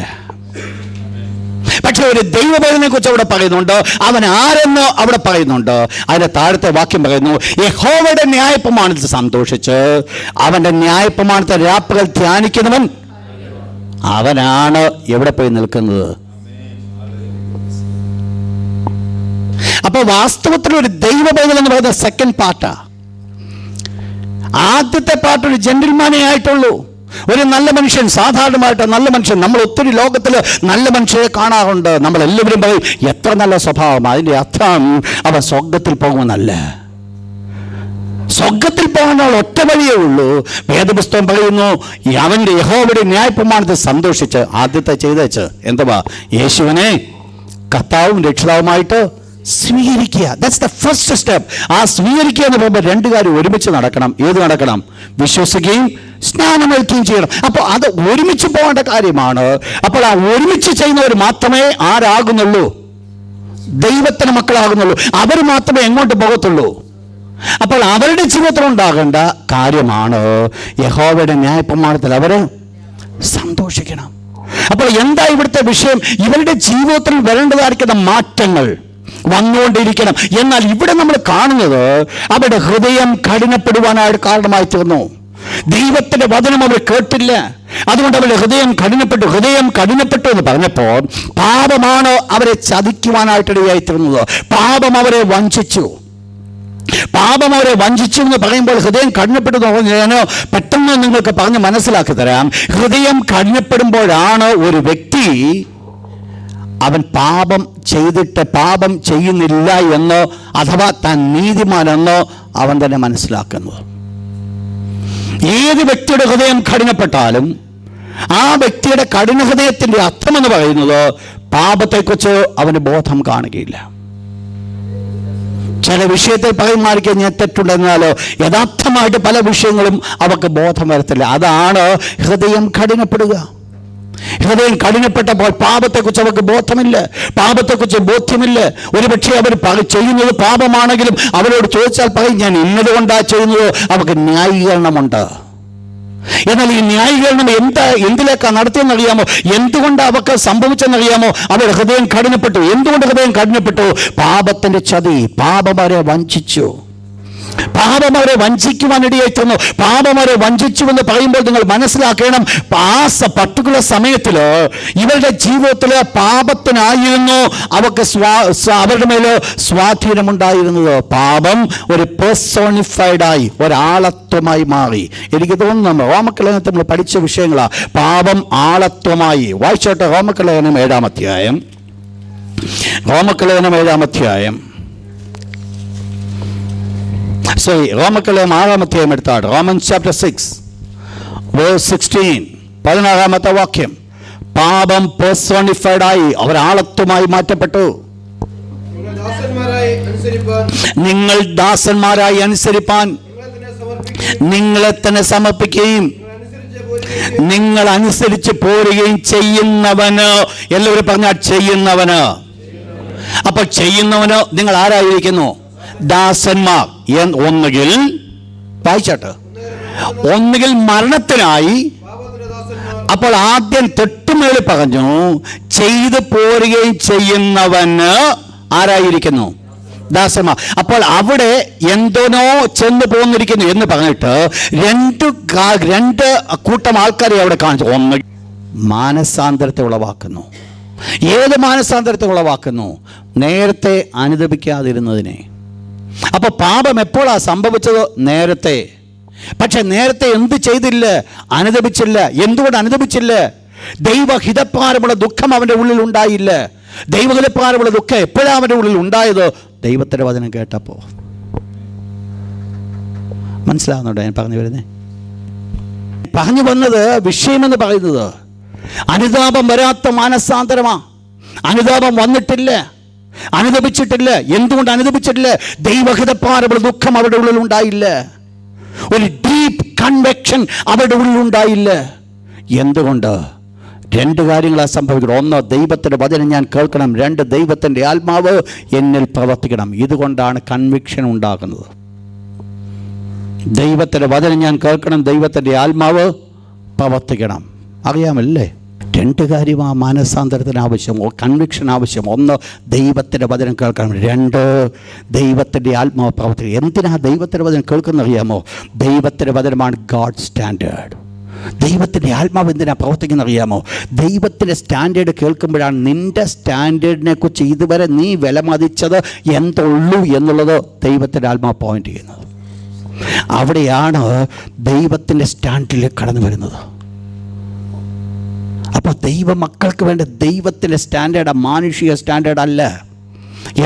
പക്ഷെ ഒരു ദൈവഭേദനെ കുറിച്ച് അവിടെ പറയുന്നുണ്ട്. അവൻ ആരെന്ന് അവിടെ പറയുന്നുണ്ട്. അതിന്റെ താഴത്തെ വാക്യം പറയുന്നു, യഹോവയുടെ ന്യായപ്രമാണത്തിൽ സന്തോഷിച്ച് അവന്റെ ന്യായപ്രമാണത്തെ രാപ്പകൽ ധ്യാനിക്കുന്നവൻ അവനാണ് എവിടെ പോയി നിൽക്കുന്നത്. അപ്പൊ വാസ്തവത്തിൽ ഒരു ദൈവബൈബിൾ എന്ന് പറയുന്ന സെക്കൻഡ് പാർട്ടാ. ആദ്യത്തെ പാർട്ട് ഒരു ജെന്റിൽമാനേ ആയിട്ടുള്ളൂ. ഒരു നല്ല മനുഷ്യൻ, സാധാരണമായിട്ട് നല്ല മനുഷ്യൻ. നമ്മൾ ഒത്തിരി ലോകത്തിൽ നല്ല മനുഷ്യരെ കാണാറുണ്ട്. നമ്മൾ എല്ലാവരും പറയും എത്ര നല്ല സ്വഭാവം. അതിൻ്റെ അർത്ഥം അവൻ സ്വർഗത്തിൽ പോകുമെന്നല്ല. സ്വർഗത്തിൽ പോകാനുള്ള ഒറ്റ വഴിയേ ഉള്ളൂ. വേദപുസ്തകം പറയുന്നു, അവൻ്റെ യഹോവയുടെ ന്യായപ്രമാണത്തിൽ സന്തോഷിച്ച് ആദ്യത്തെ ചെയ്തേച്ച് എന്തുവാ? യേശുവിനെ കർത്താവും രക്ഷിതാവുമായിട്ട് സ്വീകരിക്കുക. That's the first step. ആ സ്വീകരിക്കുക എന്ന് പറയുമ്പോൾ രണ്ട് കാര്യം ഒരുമിച്ച് നടക്കണം. ഏത് നടക്കണം? വിശ്വസിക്കുകയും സ്നാനമേൽക്കുകയും ചെയ്യണം. അപ്പോൾ അത് ഒരുമിച്ച് പോകേണ്ട കാര്യമാണ്. അപ്പോൾ ആ ഒരുമിച്ച് ചെയ്യുന്നവർ മാത്രമേ ആരാകുന്നുള്ളൂ? ദൈവത്തിന് മക്കളാകുന്നുള്ളൂ. അവർ മാത്രമേ എങ്ങോട്ട് പോകത്തുള്ളൂ? അപ്പോൾ അവരുടെ ജീവിതത്തിൽ ഉണ്ടാകേണ്ട കാര്യമാണ് യഹോവയുടെ ന്യായപ്രമാണത്തിൽ അവർ സന്തോഷിക്കണം. അപ്പോൾ എന്താ ഇവിടുത്തെ വിഷയം? ഇവരുടെ ജീവിതത്തിൽ വരേണ്ടതായിരിക്കുന്ന മാറ്റങ്ങൾ വന്നുകൊണ്ടിരിക്കണം. എന്നാൽ ഇവിടെ നമ്മൾ കാണുന്നത് അവരുടെ ഹൃദയം കഠിനപ്പെടുവാനായിട്ട് കാരണമായി തീർന്നു. ദൈവത്തിന്റെ വചനം അവർ കേട്ടില്ല. അതുകൊണ്ട് അവരുടെ ഹൃദയം കഠിനപ്പെട്ടു എന്ന് പറഞ്ഞപ്പോൾ പാപമാണ് അവരെ ചതിക്കുവാനായിട്ടിടയായി തീർന്നത്. പാപം അവരെ വഞ്ചിച്ചു എന്ന് പറയുമ്പോൾ ഹൃദയം കഠിനപ്പെട്ടു ഞാൻ പെട്ടെന്ന് നിങ്ങൾക്ക് പറഞ്ഞ് മനസ്സിലാക്കി തരാം. ഹൃദയം കഠിനപ്പെടുമ്പോഴാണ് ഒരു വ്യക്തി അവൻ പാപം ചെയ്തിട്ട് പാപം ചെയ്യുന്നില്ല എന്നോ അഥവാ താൻ നീതിമാനെന്നോ അവൻ തന്നെ മനസ്സിലാക്കുന്നത്. ഏത് വ്യക്തിയുടെ ഹൃദയം കഠിനപ്പെട്ടാലും ആ വ്യക്തിയുടെ കഠിന ഹൃദയത്തിൻ്റെ അർത്ഥമെന്ന് പറയുന്നത് പാപത്തെക്കുറിച്ച് അവന് ബോധം കാണുകയില്ല. ചില വിഷയത്തിൽ പറയുമായിരിക്കും ഞാൻ തെറ്റുണ്ടെന്നാലോ യഥാർത്ഥമായിട്ട് പല വിഷയങ്ങളും അവർക്ക് ബോധം വരത്തില്ല. അതാണ് ഹൃദയം കഠിനപ്പെടുക. ഹൃദയം കഠിനപ്പെട്ടപ്പോൾ പാപത്തെക്കുറിച്ച് അവർക്ക് ബോധമില്ല, പാപത്തെക്കുറിച്ച് ബോധ്യമില്ല. ഒരുപക്ഷെ അവർ ചെയ്യുന്നത് പാപമാണെങ്കിലും അവരോട് ചോദിച്ചാൽ പറയും ഞാൻ ഇന്നതുകൊണ്ടാണ് ചെയ്യുന്നത്. അവർക്ക് ന്യായീകരണമുണ്ട്. എന്നാൽ ഈ ന്യായീകരണം എന്തിലേക്കാണ് നടത്തിയെന്നറിയാമോ? എന്തുകൊണ്ട് അവർക്ക് സംഭവിച്ചെന്നറിയാമോ? അവരുടെ ഹൃദയം കഠിനപ്പെട്ടു. എന്തുകൊണ്ട് ഹൃദയം കഠിനപ്പെട്ടു? പാപത്തിന്റെ ചതി. പാപം അവരെ വഞ്ചിച്ചു. പാപം അവരെ വഞ്ചിക്കുവാനിടയായി തീർന്നു. പാപം അവരെ വഞ്ചിച്ചു എന്ന് പറയുമ്പോൾ നിങ്ങൾ മനസ്സിലാക്കണം, ആ പർട്ടിക്കുലർ സമയത്തിൽ ഇവരുടെ ജീവിതത്തിൽ പാപത്തിനായിരുന്നു അവർക്ക് അവരുടെ മേല് സ്വാധീനമുണ്ടായിരുന്നത്. പാപം ഒരു പേഴ്സോണിഫൈഡായി, ഒരാളത്വമായി മാറി. എനിക്ക് തോന്നുന്നു റോമക്കലേഖനത്തിൽ നമ്മൾ പഠിച്ച വിഷയങ്ങളാണ്. പാപം ആളത്വമായി. വായിച്ചോട്ടെ, റോമക്കലേഖനം 7-ാം അധ്യായം. റോമക്കലേഖനം 7-ാം അധ്യായം റോമക്കലേഖനം 6-ാം അധ്യായം എടുത്താട്. റോമൻസ് ചാപ്റ്റർ 6 വേഴ്സ് 16, 16-ാമത്തെ വാക്യം. പാപം പേഴ്സോണിഫൈഡായി, അവർ ആളത്വമായി മാറ്റപ്പെട്ടു. നിങ്ങൾ ദാസന്മാരായി അനുസരിപ്പാൻ നിങ്ങളെ തന്നെ സമർപ്പിക്കുകയും നിങ്ങൾ അനുസരിച്ച് പോരുകയും ചെയ്യുന്നവന്. എല്ലാവരും പറഞ്ഞാൽ ചെയ്യുന്നവന്. അപ്പോൾ ചെയ്യുന്നവന് നിങ്ങൾ ആരായിരിക്കുന്നു? ദാസന്മാർ. ഒന്നുകിൽ വായിച്ചാട്ട്, ഒന്നുകിൽ മരണത്തിനായി. അപ്പോൾ ആദ്യം തൊട്ടുമേളിൽ പറഞ്ഞു ചെയ്തു പോരുകയും ചെയ്യുന്നവന് ആരായിരിക്കുന്നു? ദാസന്മാർ. അപ്പോൾ അവിടെ എന്തോനോ ചെന്ന് പോന്നിരിക്കുന്നു എന്ന് പറഞ്ഞിട്ട് രണ്ട് കൂട്ടം ആൾക്കാരെ അവിടെ കാണിച്ചു. ഒന്ന് മാനസാന്തരത്തെ ഉളവാക്കുന്നു. ഏത് മാനസാന്തരത്തെ ഉളവാക്കുന്നു? നേരത്തെ അനുദപിക്കാതിരുന്നതിനെ. അപ്പോൾ പാപം എപ്പോഴാണ് സംഭവിച്ചത്? നേരത്തെ. പക്ഷെ നേരത്തെ എന്ത് ചെയ്തില്ല? അനുദപിച്ചില്ല. എന്തുകൊണ്ട് അനുദപിച്ചില്ല? ദൈവഹിതപ്രകാരമുള്ള ദുഃഖം അവൻ്റെ ഉള്ളിൽ ഉണ്ടായില്ല. ദൈവഹിതപ്രകാരമുള്ള ദുഃഖം എപ്പോഴാണ് അവൻ്റെ ഉള്ളിൽ ഉണ്ടായത്? ദൈവത്തിൻ്റെ വചനം കേട്ടപ്പോൾ. മനസ്സിലാവുന്നുണ്ടോ ഞാൻ പറഞ്ഞു വരുന്നേ? പറഞ്ഞു വന്നത് വിഷയമെന്ന് പറയുന്നത് അനുതാപം വരാത്ത മാനസാന്തരമാ. അനുതാപം വന്നിട്ടില്ല, അനുദപിച്ചിട്ടില്ല. എന്തുകൊണ്ട് അനുദപിച്ചിട്ടില്ല? ദൈവഹിതപ്രകാരമുള്ള ദുഃഖം അവരുടെ ഉള്ളിൽ ഉണ്ടായില്ല. ഒരു ഡീപ്പ് കൺവെക്ഷൻ അവരുടെ ഉള്ളിൽ ഉണ്ടായില്ല. എന്തുകൊണ്ട്? രണ്ട് കാര്യങ്ങളാണ് സംഭവിക്കുന്നത്. ഒന്ന്, ദൈവത്തിൻ്റെ വചനം ഞാൻ കേൾക്കണം. രണ്ട്, ദൈവത്തിൻ്റെ ആത്മാവ് എന്നിൽ പ്രവർത്തിക്കണം. ഇതുകൊണ്ടാണ് കൺവിക്ഷൻ ഉണ്ടാകുന്നത്. ദൈവത്തിൻ്റെ വചനം ഞാൻ കേൾക്കണം, ദൈവത്തിൻ്റെ ആത്മാവ് പ്രവർത്തിക്കണം. അറിയാമല്ലേ? രണ്ട് കാര്യമാണ് മാനസാന്തരത്തിന് ആവശ്യം, കൺവിക്ഷൻ ആവശ്യം. ഒന്ന്, ദൈവത്തിൻ്റെ വചനം കേൾക്കണം. രണ്ട്, ദൈവത്തിൻ്റെ ആത്മാവ് പ്രവർത്തിക്കണം. എന്തിനാ ദൈവത്തിൻ്റെ വചനം കേൾക്കുന്നത് അറിയാമോ? ദൈവത്തിൻ്റെ വചനമാണ് ഗോഡ് സ്റ്റാൻഡേർഡ്. ദൈവത്തിൻ്റെ ആത്മാവ് എന്തിനാ പ്രവർത്തിക്കുന്നത് അറിയാമോ? ദൈവത്തിൻ്റെ സ്റ്റാൻഡേർഡ് കേൾക്കുമ്പോഴാണ് നിൻ്റെ സ്റ്റാൻഡേർഡിനെ കുറിച്ച് ഇതുവരെ നീ വിലമതിച്ചത് എന്തുള്ളൂ എന്നുള്ളത് ദൈവത്തിൻ്റെ ആത്മാവ് പോയിന്റ് ചെയ്യുന്നത്. അവിടെയാണ് ദൈവത്തിൻ്റെ സ്റ്റാൻഡേർഡിൽ കടന്നു വരുന്നത്. അപ്പോൾ ദൈവ മക്കൾക്ക് വേണ്ട ദൈവത്തിൻ്റെ സ്റ്റാൻഡേർഡ് മാനുഷിക സ്റ്റാൻഡേർഡ് അല്ല.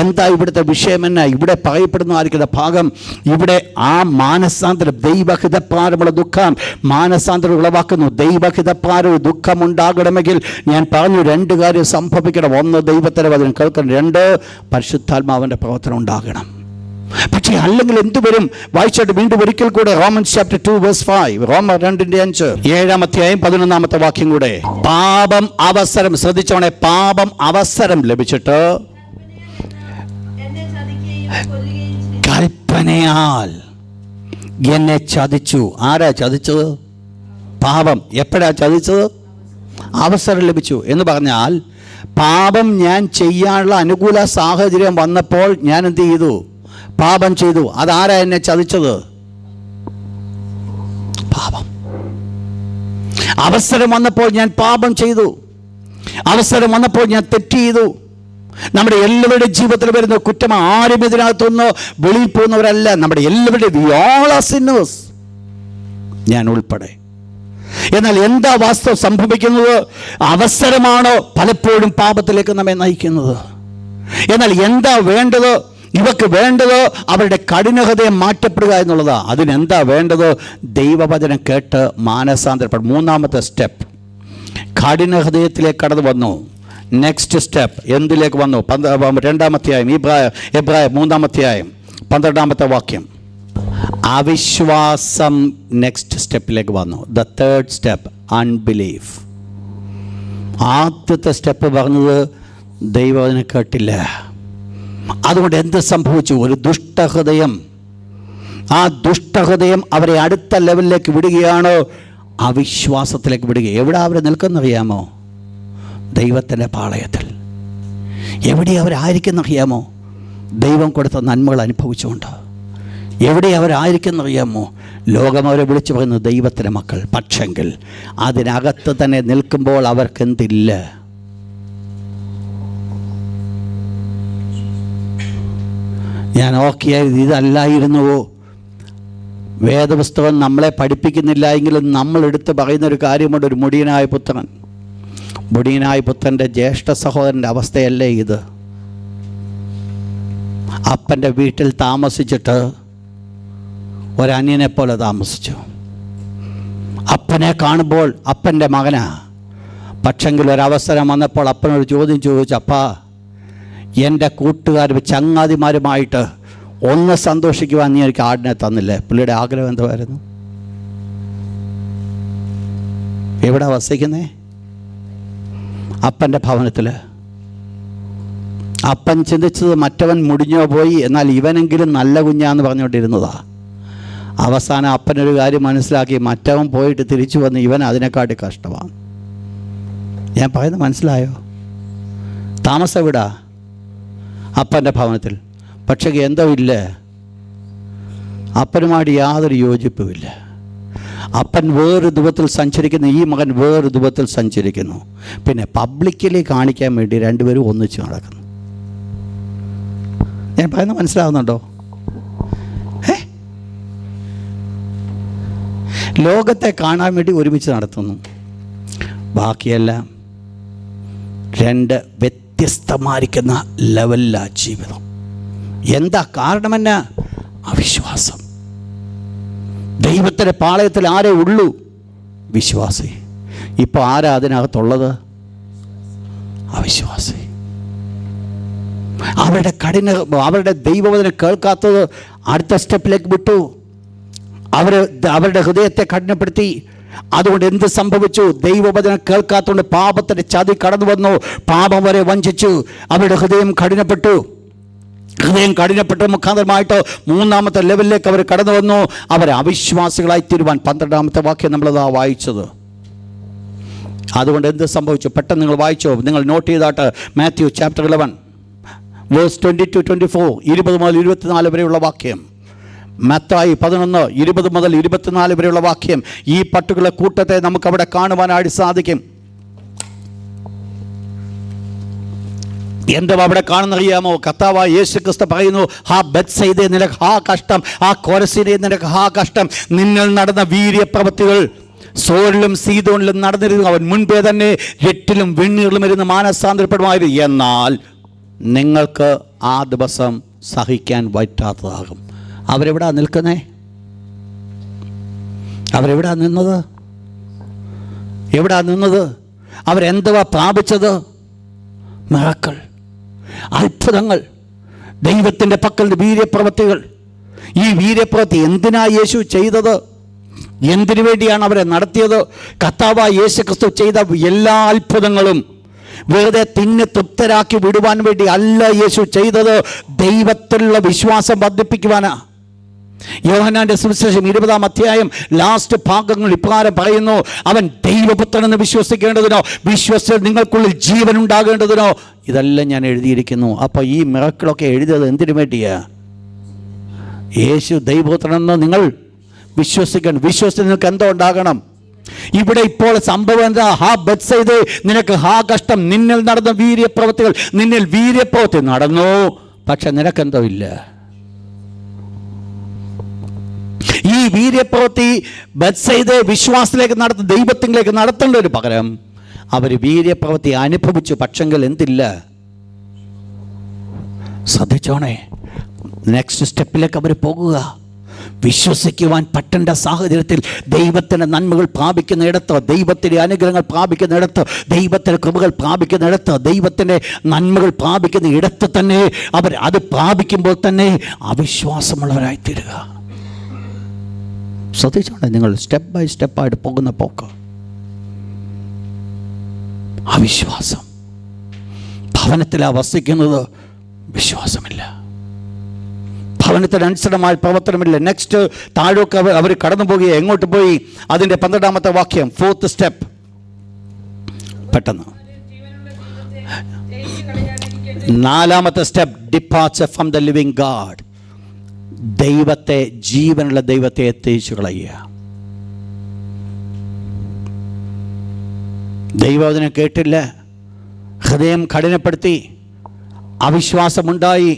എന്താ ഇവിടുത്തെ വിഷയം? എന്നാ ഇവിടെ പറയപ്പെടുന്നതായിരിക്കുന്ന ഭാഗം? ഇവിടെ ആ മാനസാന്തരം, ദൈവഹിതപ്രകാരമുള്ള ദുഃഖം മാനസാന്തരം ഉളവാക്കുന്നു. ദൈവഹിതപ്രകാരം ദുഃഖമുണ്ടാകണമെങ്കിൽ ഞാൻ പറഞ്ഞു 2 കാര്യം സംഭവിക്കണം. 1, ദൈവത്തിൻ്റെ വചനം കേൾക്കണം. 2, പരിശുദ്ധാത്മാവിൻ്റെ പ്രവർത്തനം ഉണ്ടാകണം. പക്ഷേ അല്ലെങ്കിൽ എന്തു വരും? വായിച്ചിട്ട് വീണ്ടും ഒരിക്കൽ കൂടെ റോമൻസ് ചാപ്റ്റർ 2 വേഴ്സ് 5, റോമർ 2:5, 7-ാം അധ്യായം 11-ാമത്തെ വാക്യം കൂടെ. പാപം അവസരം, ശ്രദ്ധിച്ചോണെ, പാപം അവസരം ലഭിച്ചിട്ട് കൽപ്പനയാൽ എന്നെ ചതിച്ചു. ആരാ ചതിച്ചത്? പാപം. എപ്പോഴാ ചതിച്ചത്? അവസരം ലഭിച്ചു എന്ന് പറഞ്ഞാൽ പാപം ഞാൻ ചെയ്യാനുള്ള അനുകൂല സാഹചര്യം വന്നപ്പോൾ ഞാൻ എന്ത് ചെയ്തു? പാപം ചെയ്തു. അതാരാ എന്നെ ചതിച്ചത്? പാപം. അവസരം വന്നപ്പോൾ ഞാൻ പാപം ചെയ്തു. അവസരം വന്നപ്പോൾ ഞാൻ തെറ്റ് ചെയ്തു. നമ്മുടെ എല്ലാവരുടെ ജീവിതത്തിൽ വരുന്ന കുറ്റം ആരും ഇതിനകത്തൊന്ന് വെളിയിൽ പോകുന്നവരല്ല. നമ്മുടെ എല്ലാവരുടെയും we all are sinners, ഞാൻ ഉൾപ്പെടെ. എന്നാൽ എന്താ വാസ്തവം സംഭവിക്കുന്നത്? അവസരമാണോ പലപ്പോഴും പാപത്തിലേക്ക് നമ്മെ നയിക്കുന്നത്? എന്നാൽ എന്താ വേണ്ടത്? ഇവർക്ക് വേണ്ടത് അവരുടെ കഠിനഹൃദയം മാറ്റപ്പെടുക എന്നുള്ളതാണ്. അതിനെന്താ വേണ്ടത്? ദൈവവചനം കേട്ട് മാനസാന്തരപ്പെടും. 3-ാമത്തെ സ്റ്റെപ്പ് കഠിനഹൃദയത്തിലേക്ക് കടന്നു വന്നു. നെക്സ്റ്റ് സ്റ്റെപ്പ് എന്തിലേക്ക് വന്നു? 2-ാം അധ്യായം എബ്രായ 3-ാം അധ്യായം 12-ാമത്തെ വാക്യം. അവിശ്വാസം നെക്സ്റ്റ് സ്റ്റെപ്പിലേക്ക് വന്നു. The third step unbelief. ആദ്യത്തെ സ്റ്റെപ്പ് പറഞ്ഞത് ദൈവവചനം കേട്ടില്ല. അതുകൊണ്ട് എന്ത് സംഭവിച്ചു? ഒരു ദുഷ്ടഹൃദയം. ആ ദുഷ്ടഹൃദയം അവരെ അടുത്ത ലെവലിലേക്ക് വിടുകയാണ്, അവിശ്വാസത്തിലേക്ക് വിടുക. എവിടെ അവർ നിൽക്കുന്നറിയാമോ? ദൈവത്തിൻ്റെ പാളയത്തിൽ. എവിടെ അവരായിരിക്കുന്നറിയാമോ? ദൈവം കൊടുത്ത നന്മകൾ അനുഭവിച്ചുകൊണ്ട്. എവിടെ അവരായിരിക്കുന്നറിയാമോ? ലോകം അവരെ വിളിച്ചു പറയുന്നത് ദൈവത്തിൻ്റെ മക്കൾ. പക്ഷെങ്കിൽ അതിനകത്ത് തന്നെ നിൽക്കുമ്പോൾ അവർക്കെന്തില്ല? ഞാൻ ഓർക്കിയായിരുന്നു, ഇതല്ലായിരുന്നുവോ വേദപുസ്തകം നമ്മളെ പഠിപ്പിക്കുന്നില്ല എങ്കിലും നമ്മൾ എടുത്ത് പറയുന്നൊരു കാര്യമുണ്ട്. ഒരു മുടിയനായ പുത്രൻ, മുടിയനായ പുത്രൻ്റെ ജ്യേഷ്ഠ സഹോദരൻ്റെ അവസ്ഥയല്ലേ ഇത്? അപ്പൻ്റെ വീട്ടിൽ താമസിച്ചിട്ട് ഒരന്യനെ പോലെ താമസിച്ചു. അപ്പനെ കാണുമ്പോൾ അപ്പൻ്റെ മകനാ. പക്ഷെങ്കിൽ ഒരവസരം വന്നപ്പോൾ അപ്പനൊരു ചോദ്യം ചോദിച്ചു, അപ്പാ എൻ്റെ കൂട്ടുകാരും ചങ്ങാതിമാരുമായിട്ട് ഒന്ന് സന്തോഷിക്കുവാൻ നീ എനിക്ക് ആടിനെ തന്നില്ലേ? പുള്ളിയുടെ ആഗ്രഹം എന്തുവായിരുന്നു? എവിടെ വസിക്കുന്നേ? അപ്പൻ്റെ ഭവനത്തിൽ. അപ്പൻ ചിന്തിച്ചത് മറ്റവൻ മുടിഞ്ഞോ പോയി, എന്നാൽ ഇവനെങ്കിലും നല്ല കുഞ്ഞാന്ന് പറഞ്ഞുകൊണ്ടിരുന്നതാ. അവസാനം അപ്പനൊരു കാര്യം മനസ്സിലാക്കി, മറ്റവൻ പോയിട്ട് തിരിച്ചു വന്ന് ഇവൻ അതിനെക്കാട്ടി കഷ്ടമാണ്. ഞാൻ പറയുന്നത് മനസ്സിലായോ? താമസം എവിടാ? അപ്പൻ്റെ ഭവനത്തിൽ. പക്ഷേ എന്തോ ഇല്ല, അപ്പനുമായിട്ട് യാതൊരു യോജിപ്പുമില്ല. അപ്പൻ വേറൊരു രൂപത്തിൽ സഞ്ചരിക്കുന്നു, ഈ മകൻ വേറൊരു രൂപത്തിൽ സഞ്ചരിക്കുന്നു. പിന്നെ പബ്ലിക്കലി കാണിക്കാൻ വേണ്ടി രണ്ടുപേരും ഒന്നിച്ച് നടക്കുന്നു. ഞാൻ പറയുന്നത് മനസ്സിലാവുന്നുണ്ടോ? ലോകത്തെ കാണാൻ വേണ്ടി ഒരുമിച്ച് നടത്തുന്നു, ബാക്കിയെല്ലാം രണ്ട് വ്യത്യസ്തമായിരിക്കുന്ന ലെവലിലാണ് ജീവിതം. എന്താ കാരണമെന്നാ? അവിശ്വാസം. ദൈവത്തിൻ്റെ പാളയത്തിൽ ആരേ ഉള്ളൂ? വിശ്വാസി. ഇപ്പോൾ ആരാ അതിനകത്തുള്ളത്? അവിശ്വാസി. അവരുടെ ദൈവവചനം കേൾക്കാത്തത് അടുത്ത സ്റ്റെപ്പിലേക്ക് വിട്ടു. അവരുടെ ഹൃദയത്തെ കഠിനപ്പെടുത്തി. അതുകൊണ്ട് എന്ത് സംഭവിച്ചു? ദൈവവചനം കേൾക്കാത്തതുകൊണ്ട് പാപത്തിൻ്റെ ചതി കടന്നു വന്നു. പാപം വരെ വഞ്ചിച്ചു. അവരുടെ ഹൃദയം കഠിനപ്പെട്ടു. ഹൃദയം കഠിനപ്പെട്ട മുഖാന്തരമായിട്ട് 3-ാമത്തെ ലെവലിലേക്ക് അവർ കടന്നു വന്നു. അവർ അവിശ്വാസികളായി തീരുവാൻ 12-ാമത്തെ വാക്യം നമ്മളതാ വായിച്ചത്. അതുകൊണ്ട് എന്ത് സംഭവിച്ചു? പെട്ടെന്ന് നിങ്ങൾ വായിച്ചോ, നിങ്ങൾ നോട്ട് ചെയ്താട്ട്. മാത്യു ചാപ്റ്റർ 11 വേഴ്സ് 22-24, 20 മുതൽ 24 വരെയുള്ള വാക്യം. മത്തായി 11, 20 മുതൽ 24 വരെയുള്ള വാക്യം. ഈ പട്ടുകളെ കൂട്ടത്തെ നമുക്കവിടെ കാണുവാനായിട്ട് സാധിക്കും. എന്താ അവിടെ കാണുന്നറിയാമോ? കർത്താവായ യേശു ക്രിസ്തു പറയുന്നു, ഹാ ബെത്സയിദേ നിനക്ക് ഹാ കഷ്ടം, ആ കൊരസീനേ നിനക്ക് ഹാ കഷ്ടം. നിന്നിൽ നടന്ന വീര്യപ്രവൃത്തികൾ സോരിലും സീദോനിലും നടന്നിരുന്നു. അവൻ മുൻപേ തന്നെ എട്ടിലും വെണ്ണീറിലും ഇരുന്ന് മാനസാന്തരപ്പെടുമായിരുന്നു. എന്നാൽ നിങ്ങൾക്ക് ആ ദിവസം സഹിക്കാൻ പറ്റാത്തതാകും. അവരെവിടാ നിൽക്കുന്നേ? അവരെവിടാ നിന്നത്? എവിടാ നിന്നത്? അവരെന്തുവാ പ്രാപിച്ചത്? മിറക്കിൾ, അത്ഭുതങ്ങൾ, ദൈവത്തിൻ്റെ പക്കൽ വീര്യപ്രവൃത്തികൾ. ഈ വീര്യപ്രവൃത്തി എന്തിനാ യേശു ചെയ്തത്? എന്തിനു വേണ്ടിയാണ് അവരെ നടത്തിയത്? കർത്താവായ യേശു ക്രിസ്തു ചെയ്ത എല്ലാ അത്ഭുതങ്ങളും വെറുതെ തിന്ന് തൃപ്തരാക്കി വിടുവാൻ വേണ്ടി അല്ല യേശു ചെയ്തത്. ദൈവത്തിലുള്ള വിശ്വാസം വർദ്ധിപ്പിക്കുവാനാ. യോഹന്നാന്റെ സുവിശേഷം 20-ാം അധ്യായം ലാസ്റ്റ് ഭാഗങ്ങൾ ഇപ്രകാരം പറയുന്നു: അവൻ ദൈവപുത്രനെന്ന് വിശ്വസിക്കേണ്ടതിനോ വിശ്വസിച്ച് നിങ്ങൾക്കുള്ളിൽ ജീവൻ ഉണ്ടാകേണ്ടതിനോ ഇതെല്ലാം ഞാൻ എഴുതിയിരിക്കുന്നു. അപ്പോൾ ഈ മിറക്കിളൊക്കെ എഴുതിയത് എന്തിനു വേണ്ടിയാ? യേശു ദൈവപുത്രനെന്ന് നിങ്ങൾ വിശ്വസിക്കണം. വിശ്വസിച്ച് നിങ്ങൾക്ക് എന്തോ ഉണ്ടാകണം. ഇവിടെ ഇപ്പോൾ സംഭവം എന്താ? ബത്സയിദേ, നിനക്ക് കഷ്ടം. നിന്നിൽ നടന്ന വീര്യപ്രവൃത്തികൾ, നിന്നിൽ വീര്യപ്രവൃത്തി നടന്നു, പക്ഷെ നിനക്കെന്തോ ഇല്ല. ഈ വീര്യപ്രവൃത്തി ബത്സയിദേ വിശ്വാസത്തിലേക്ക് ദൈവത്തിലേക്ക് നടത്തേണ്ട ഒരു പകരം അവർ വീര്യപ്രവൃത്തി അനുഭവിച്ചു, പക്ഷെങ്കിൽ എന്തില്ല? ശ്രദ്ധിച്ചോണേ, നെക്സ്റ്റ് സ്റ്റെപ്പിലേക്ക് അവർ പോകുക. വിശ്വസിക്കുവാൻ പറ്റേണ്ട സാഹചര്യത്തിൽ ദൈവത്തിൻ്റെ നന്മകൾ പ്രാപിക്കുന്നിടത്ത്, ദൈവത്തിൻ്റെ അനുഗ്രഹങ്ങൾ പ്രാപിക്കുന്നിടത്ത്, ദൈവത്തിൻ്റെ കൃപകൾ പ്രാപിക്കുന്നിടത്ത്, ദൈവത്തിൻ്റെ നന്മകൾ പ്രാപിക്കുന്ന ഇടത്ത് തന്നെ അവർ അത് പ്രാപിക്കുമ്പോൾ തന്നെ അവിശ്വാസമുള്ളവരായിത്തീരുക. ശ്രദ്ധിച്ചോണ്ടേ, നിങ്ങൾ സ്റ്റെപ്പ് ബൈ സ്റ്റെപ്പായിട്ട് പോകുന്ന പോക്ക്. അവിശ്വാസം. ഭവനത്തിലാണ് വസിക്കുന്നത്, വിശ്വാസമില്ല. ഭവനത്തിനനുസൃതമായ പ്രവർത്തനമില്ല. നെക്സ്റ്റ് താഴോക്ക് അവർ കടന്നു പോകുക. എങ്ങോട്ട് പോയി? അതിൻ്റെ 12-ാമത്തെ വാക്യം, 4th സ്റ്റെപ്പ്. പെട്ടെന്ന് 4-ാമത്തെ step, departure from the living God. ദൈവത്തെ, ജീവനുള്ള ദൈവത്തെ എത്തിച്ചു കളയുക. ദൈവം അതിനെ കേട്ടില്ല, ഹൃദയം കഠിനപ്പെടുത്തി, അവിശ്വാസമുണ്ടായി.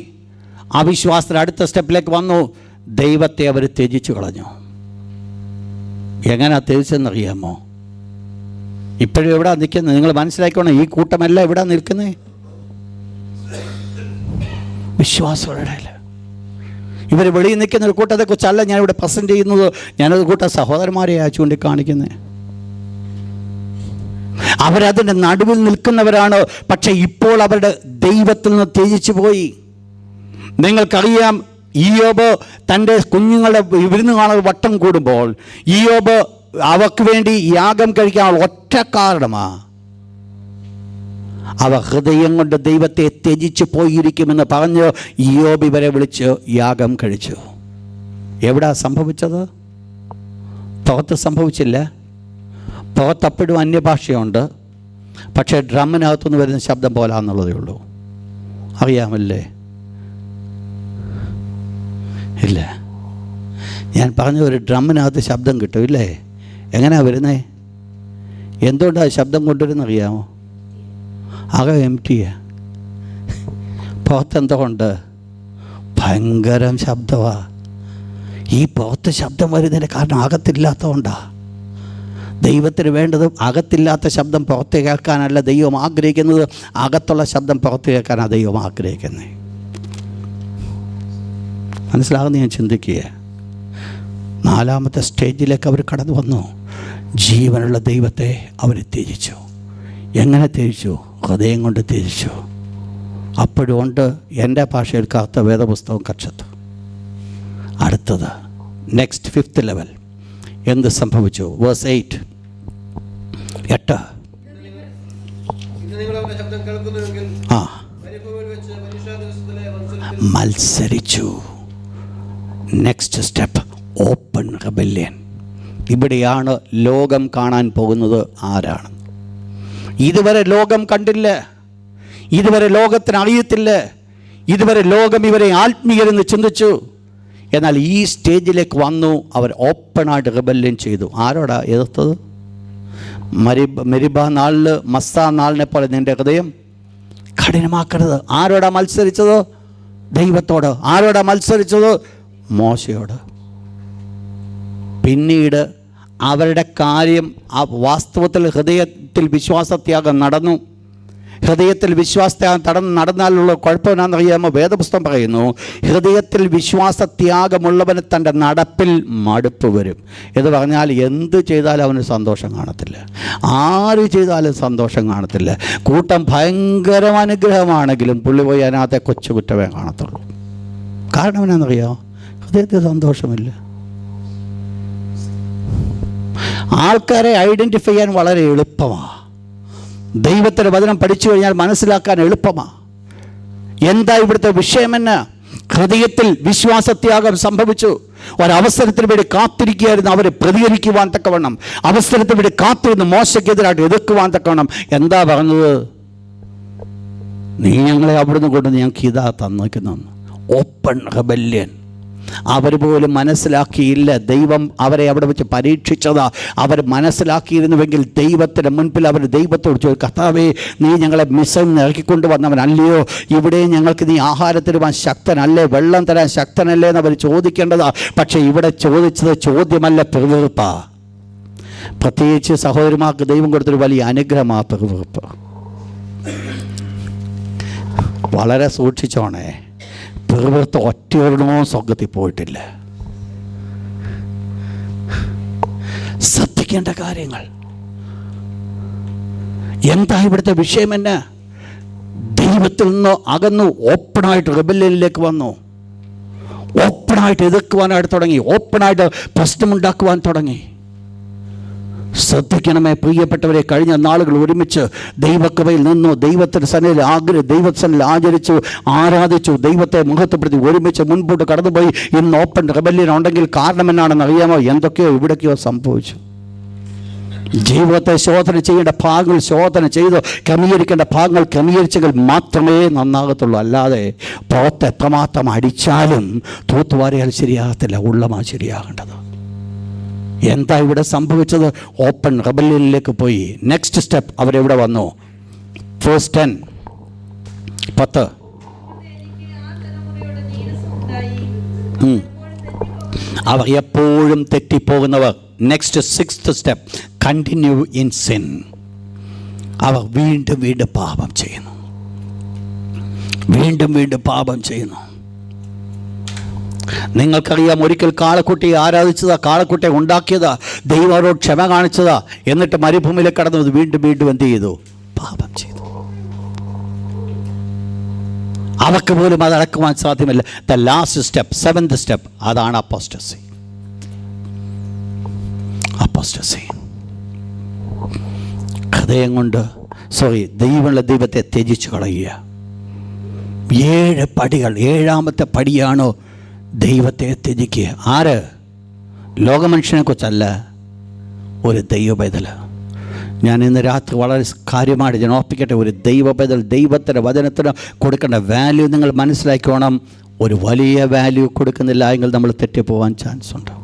അവിശ്വാസത്തിൽ അടുത്ത സ്റ്റെപ്പിലേക്ക് വന്നു. ദൈവത്തെ അവർ ത്യജിച്ചു കളഞ്ഞു. എങ്ങനെയാ ത്യജിച്ചെന്നറിയാമോ? ഇപ്പോഴും എവിടാ നിൽക്കുന്നത്? നിങ്ങൾ മനസ്സിലാക്കണം, ഈ കൂട്ടമെല്ലാം എവിടാ നിൽക്കുന്നത്? വിശ്വാസമുള്ള ഇവർ വെളിയിൽ നിൽക്കുന്ന ഒരു കൂട്ടത്തെക്കുറിച്ചല്ല ഞാനിവിടെ പ്രസൻറ്റ് ചെയ്യുന്നത്. ഞാനൊരു കൂട്ടം സഹോദരന്മാരെയാണ് ചൂണ്ടിക്കാണിക്കുന്നത്. അവരതിൻ്റെ നടുവിൽ നിൽക്കുന്നവരാണ്. പക്ഷെ ഇപ്പോൾ അവരുടെ ദൈവത്തിൽ നിന്ന് ത്യജിച്ചു പോയി. നിങ്ങൾക്കറിയാം, ഇയ്യോബ് തൻ്റെ കുഞ്ഞുങ്ങളുടെ വിരുന്ന് കാണാൻ വട്ടം കൂടുമ്പോൾ ഇയ്യോബ് അവർക്ക് വേണ്ടി യാഗം കഴിക്കാനുള്ള ഒറ്റ കാരണമാണ് അവ ഹൃദയം കൊണ്ട് ദൈവത്തെ ത്യജിച്ചു പോയിരിക്കുമെന്ന് പറഞ്ഞ് ഇയ്യോബ് ഇവരെ വിളിച്ച് യാഗം കഴിച്ചു. എവിടാ സംഭവിച്ചത്? പുറത്ത് സംഭവിച്ചില്ല. പുറത്തപ്പോഴും അന്യഭാഷയുണ്ട്, പക്ഷേ ഡ്രമ്മിനകത്തുനിന്ന് വരുന്ന ശബ്ദം പോലാന്നുള്ളതേ ഉള്ളൂ. അറിയാമല്ലേ? ഇല്ല, ഞാൻ പറഞ്ഞ ഒരു ഡ്രമ്മിനകത്ത് ശബ്ദം കിട്ടും, ഇല്ലേ? എങ്ങനെയാ വരുന്നേ? എന്തുകൊണ്ടാണ് ശബ്ദം കൊണ്ടുവരുന്നത് അറിയാമോ? അകം എംറ്റിയാ, പുറത്തെന്തുകൊണ്ട്? ഭയങ്കരം ശബ്ദമാണ്. ഈ പുറത്ത് ശബ്ദം വരുന്നതിന് കാരണം അകത്തില്ലാത്തതുകൊണ്ടാണ്. ദൈവത്തിന് വേണ്ടത് അകത്തില്ലാത്ത ശബ്ദം പുറത്ത് കേൾക്കാനല്ല ദൈവം ആഗ്രഹിക്കുന്നത്, അകത്തുള്ള ശബ്ദം പുറത്ത് കേൾക്കാനാണ് ദൈവം ആഗ്രഹിക്കുന്നത്. മനസ്സിലാകുന്ന ഞാൻ ചിന്തിക്കുക. 4-ാമത്തെ സ്റ്റേജിലേക്ക് അവർ കടന്നു വന്നു. ജീവനുള്ള ദൈവത്തെ അവർ ത്യജിച്ചു. എങ്ങനെ ത്യജിച്ചു? ഹൃദയം കൊണ്ട് ത്യജിച്ചു. അപ്പോഴും ഉണ്ട് എൻ്റെ ഭാഷയിൽ കാത്ത വേദപുസ്തകം കക്ഷത്ത്. അടുത്തത് നെക്സ്റ്റ് 5th ലെവൽ എന്ത് സംഭവിച്ചു? വേഴ്സ് 8. മത്സരിച്ചു. Next step, open rebellion. ഇവിടെയാണ് ലോകം കാണാൻ പോകുന്നത് ആരാണ്. ഇതുവരെ ലോകം കണ്ടില്ല, ഇതുവരെ ലോകത്തിന് അറിയത്തില്ല, ഇതുവരെ ലോകം ഇവരെ ആത്മീയരെന്ന് ചിന്തിച്ചു. എന്നാൽ ഈ സ്റ്റേജിലേക്ക് വന്നു, അവർ ഓപ്പണായിട്ട് റിബല്യൻ ചെയ്തു. ആരോടാ എതിർത്തത്? മെരിബ നാളിൽ, മസ്സാ നാളിനെ പോലെ നിൻ്റെ ഹൃദയം കഠിനമാക്കരുത്. ആരോടാ മത്സരിച്ചത്? ദൈവത്തോട്. ആരോടാ മത്സരിച്ചത്? മോശയോട്. പിന്നീട് അവരുടെ കാര്യം വാസ്തവത്തിൽ ഹൃദയത്തിൽ വിശ്വാസത്യാഗം നടന്നു. ഹൃദയത്തിൽ വിശ്വാസത്യാഗം നടന്നാലുള്ള കുഴപ്പമെന്നാണെന്നറിയാമോ? വേദപുസ്തകം പറയുന്നു, ഹൃദയത്തിൽ വിശ്വാസത്യാഗമുള്ളവന് തൻ്റെ നടപ്പിൽ മടുപ്പ് വരും. എന്ന് പറഞ്ഞാൽ എന്ത് ചെയ്താലും അവന് സന്തോഷം കാണത്തില്ല, ആര് ചെയ്താലും സന്തോഷം കാണത്തില്ല. കൂട്ടം ഭയങ്കര അനുഗ്രഹമാണെങ്കിലും പുള്ളി പോയി അതിനകത്തെ കൊച്ചു കുറ്റമേ കാണത്തുള്ളൂ. കാരണം എന്നാണെന്നറിയാമോ? ഹൃദയത്തിൽ സന്തോഷമില്ല. ആൾക്കാരെ ഐഡൻറ്റിഫൈ ചെയ്യാൻ വളരെ എളുപ്പമാണ്. ദൈവത്തിൻ്റെ വചനം പഠിച്ചു കഴിഞ്ഞാൽ മനസ്സിലാക്കാൻ എളുപ്പമാണ്. എന്താ ഇവിടുത്തെ വിഷയമെന്ന്? ഹൃദയത്തിൽ വിശ്വാസത്യാഗം സംഭവിച്ചു. ഒരവസരത്തിന് വേണ്ടി കാത്തിരിക്കുകയായിരുന്നു അവരെ പ്രതികരിക്കുവാൻ തക്കവണ്ണം. അവസരത്തിന് വേണ്ടി കാത്തിരുന്ന് മോശയ്ക്കെതിരായിട്ട് എതിർക്കുവാൻ തക്കവണ്ണം. എന്താ പറഞ്ഞത്? നീ ഞങ്ങളെ അവിടുന്ന് കൊണ്ട് ഞങ്ങൾക്ക് ഇതാ തന്നിരിക്കുന്നു. Open rebellion. അവർ പോലും മനസ്സിലാക്കിയില്ല ദൈവം അവരെ അവിടെ വെച്ച് പരീക്ഷിച്ചതാ. അവർ മനസ്സിലാക്കിയിരുന്നുവെങ്കിൽ ദൈവത്തിന് മുൻപിൽ അവർ ദൈവത്തോട് ചോദിച്ചു, കർത്താവേ, നീ ഞങ്ങളെ മിസ്സൈൽ നിന്ന് ഇറക്കിക്കൊണ്ട് വന്നവനല്ലയോ? ഇവിടെ ഞങ്ങൾക്ക് നീ ആഹാരം തരുവാൻ ശക്തനല്ലേ, വെള്ളം തരാൻ ശക്തനല്ലേ എന്ന് അവർ ചോദിക്കേണ്ടതാ. പക്ഷേ ഇവിടെ ചോദിച്ചത് ചോദ്യമല്ല, പിറുവിറുപ്പാ. പ്രത്യേകിച്ച് സഹോദരിമാർക്ക് ദൈവം കൊടുത്തൊരു വലിയ അനുഗ്രഹമാ പിറുവിറുപ്പ്. വളരെ സൂക്ഷിച്ചോണേ. പിറുവിറുത്ത് ഒറ്റയൊരെണ്ണവും സ്വർഗത്തിൽ പോയിട്ടില്ല. ശ്രദ്ധിക്കേണ്ട കാര്യങ്ങൾ എന്താ? ഇവിടുത്തെ വിഷയം എന്നാ? ദൈവത്തിൽ നിന്ന് അകന്നു, ഓപ്പണായിട്ട് റിബല്യനിലേക്ക് വന്നു, ഓപ്പണായിട്ട് എതിർക്കുവാനായിട്ട് തുടങ്ങി, ഓപ്പണായിട്ട് പ്രശ്നമുണ്ടാക്കുവാൻ തുടങ്ങി. ശ്രദ്ധിക്കണമേ പ്രിയപ്പെട്ടവരെ, കഴിഞ്ഞ നാളുകൾ ഒരുമിച്ച് ദൈവകൃപയിൽ നിന്നു, ദൈവത്തിൻ്റെ ദൈവസന്നിധിയിൽ ആചരിച്ചു, ആരാധിച്ചു, ദൈവത്തെ മഹത്വപ്പെടുത്തി ഒരുമിച്ച് മുൻപോട്ട് കടന്നുപോയി. ഇന്ന് ഓപ്പൺ റിബല്യൻ ഉണ്ടെങ്കിൽ കാരണം എന്നാണെന്ന് അറിയാമോ? എന്തൊക്കെയോ ഇവിടേക്കോ സംഭവിച്ചു. ജീവിതത്തെ ശോധന ചെയ്യേണ്ട ഭാഗങ്ങൾ ശോധന ചെയ്ത് ക്രമീകരിക്കേണ്ട ഭാഗങ്ങൾ ക്രമീകരിച്ചെങ്കിൽ മാത്രമേ നന്നാകത്തുള്ളൂ. അല്ലാതെ പുറത്ത് എത്രമാത്രം അടിച്ചാലും തൂത്തുവാരിയാൽ ശരിയാകത്തില്ല. ഉള്ളമാ ശരിയാകേണ്ടത്. എന്താ ഇവിടെ സംഭവിച്ചത്? ഓപ്പൺ റെബല്യനിലേക്ക് പോയി. നെക്സ്റ്റ് സ്റ്റെപ്പ് അവരെവിടെ വന്നു? വേഴ്സ് 10. അവർ എപ്പോഴും തെറ്റിപ്പോകുന്നവർ. Next 6th step, continue in sin. അവർ വീണ്ടും വീണ്ടും പാപം ചെയ്യുന്നു, വീണ്ടും വീണ്ടും പാപം ചെയ്യുന്നു. നിങ്ങൾക്കറിയാം, ഒരിക്കൽ കാളക്കുട്ടിയെ ആരാധിച്ചതാ, കാളക്കുട്ടിയെ ഉണ്ടാക്കിയതാ, ദൈവം അവരോട് ക്ഷമ കാണിച്ചതാ. എന്നിട്ട് മരുഭൂമിയിലേക്ക് കടന്നത് വീണ്ടും വീണ്ടും എന്ത് ചെയ്തു? പാപം ചെയ്തു. അവർക്ക് പോലും അത് അടക്കുവാൻ സാധ്യമല്ല. The last step, 7th step, അതാണ് അപ്പോസ്റ്റസി. അപ്പോസ്റ്റസി ഹൃദയം കൊണ്ട് ദൈവത്തെ ത്യജിച്ചു കളയുക. 7 പടികൾ. 7ാമത്തെ പടിയാണോ ദൈവത്തെ ത്യജിക്കുക. ആര്? ലോകമനുഷ്യനെ കുറിച്ചല്ല, ഒരു ദൈവപൈതൽ. ഞാൻ ഇന്ന് രാത്രി വളരെ കാര്യമായിട്ട് ഞാൻ ഓർപ്പിക്കട്ടെ. ഒരു ദൈവപൈതൽ ദൈവത്തിൻ്റെ വചനത്തിന് കൊടുക്കേണ്ട വാല്യൂ നിങ്ങൾ മനസ്സിലാക്കണം. ഒരു വലിയ വാല്യൂ കൊടുക്കുന്നില്ല എങ്കിൽ നമ്മൾ തെറ്റിപ്പോവാൻ ചാൻസ് ഉണ്ട്.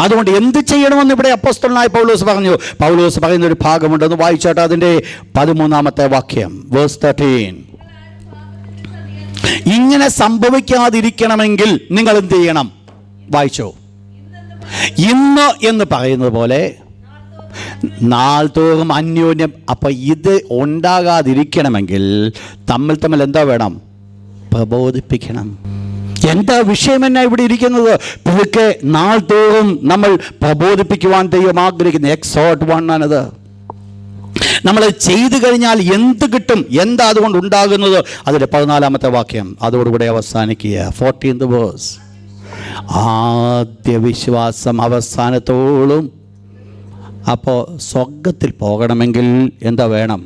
അതുകൊണ്ട് എന്ത് ചെയ്യണമെന്ന് ഇവിടെ അപ്പോസ്തലനായ പൗലോസ് പറഞ്ഞു. പൗലോസ് പറയുന്ന ഒരു ഭാഗമുണ്ടെന്ന് വായിച്ചാട്ട് അതിൻ്റെ 13ാമത്തെ വാക്യം, വേഴ്സ് 13. ഇങ്ങനെ സംഭവിക്കാതിരിക്കണമെങ്കിൽ നിങ്ങൾ എന്ത് ചെയ്യണം? വായിച്ചോ. ഇന്ന് എന്ന് പറയുന്നത് പോലെ നാൾ തോറും അന്യോന്യം. അപ്പം ഇത് ഉണ്ടാകാതിരിക്കണമെങ്കിൽ തമ്മിൽ എന്താ വേണം? പ്രബോധിപ്പിക്കണം. എന്താ വിഷയം എന്നാ ഇവിടെ ഇരിക്കുന്നത്? പുതുക്കെ നാൾ തോറും നമ്മൾ പ്രബോധിപ്പിക്കുവാൻ ദൈവം ആഗ്രഹിക്കുന്നു. എക്സോർട്ട് 1 ആണത്. നമ്മൾ ചെയ്തു കഴിഞ്ഞാൽ എന്ത് കിട്ടും? എന്താ അതുകൊണ്ട് ഉണ്ടാകുന്നത്? അതിൻ്റെ 14ാമത്തെ വാക്യം അതോടുകൂടെ അവസാനിക്കുക. 14th verse. ആദ്യ വിശ്വാസം അവസാനത്തോളം. അപ്പോൾ സ്വർഗത്തിൽ പോകണമെങ്കിൽ എന്താ വേണം?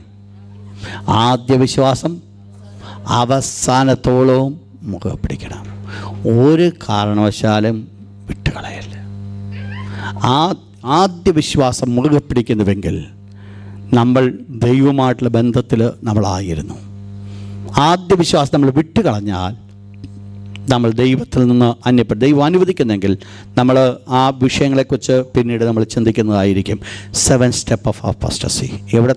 ആദ്യ വിശ്വാസം അവസാനത്തോളം മുറുകെ പിടിക്കണം. ഒരു കാരണവശാലും വിട്ടുകളയല്ല. ആദ്യ വിശ്വാസം മുറുകെ പിടിക്കുന്നുവെങ്കിൽ നമ്മൾ ദൈവമായിട്ടുള്ള ബന്ധത്തിൽ നമ്മളായിരുന്നു. ആദ്യ വിശ്വാസം നമ്മൾ വിട്ടുകളഞ്ഞാൽ നമ്മൾ ദൈവത്തിൽ നിന്ന് അന്യപ്പെട്ട് ദൈവം അനുവദിക്കുന്നെങ്കിൽ നമ്മൾ ആ വിഷയങ്ങളെക്കുറിച്ച് പിന്നീട് നമ്മൾ ചിന്തിക്കുന്നതായിരിക്കും. 7th step of apostasy. എവിടെ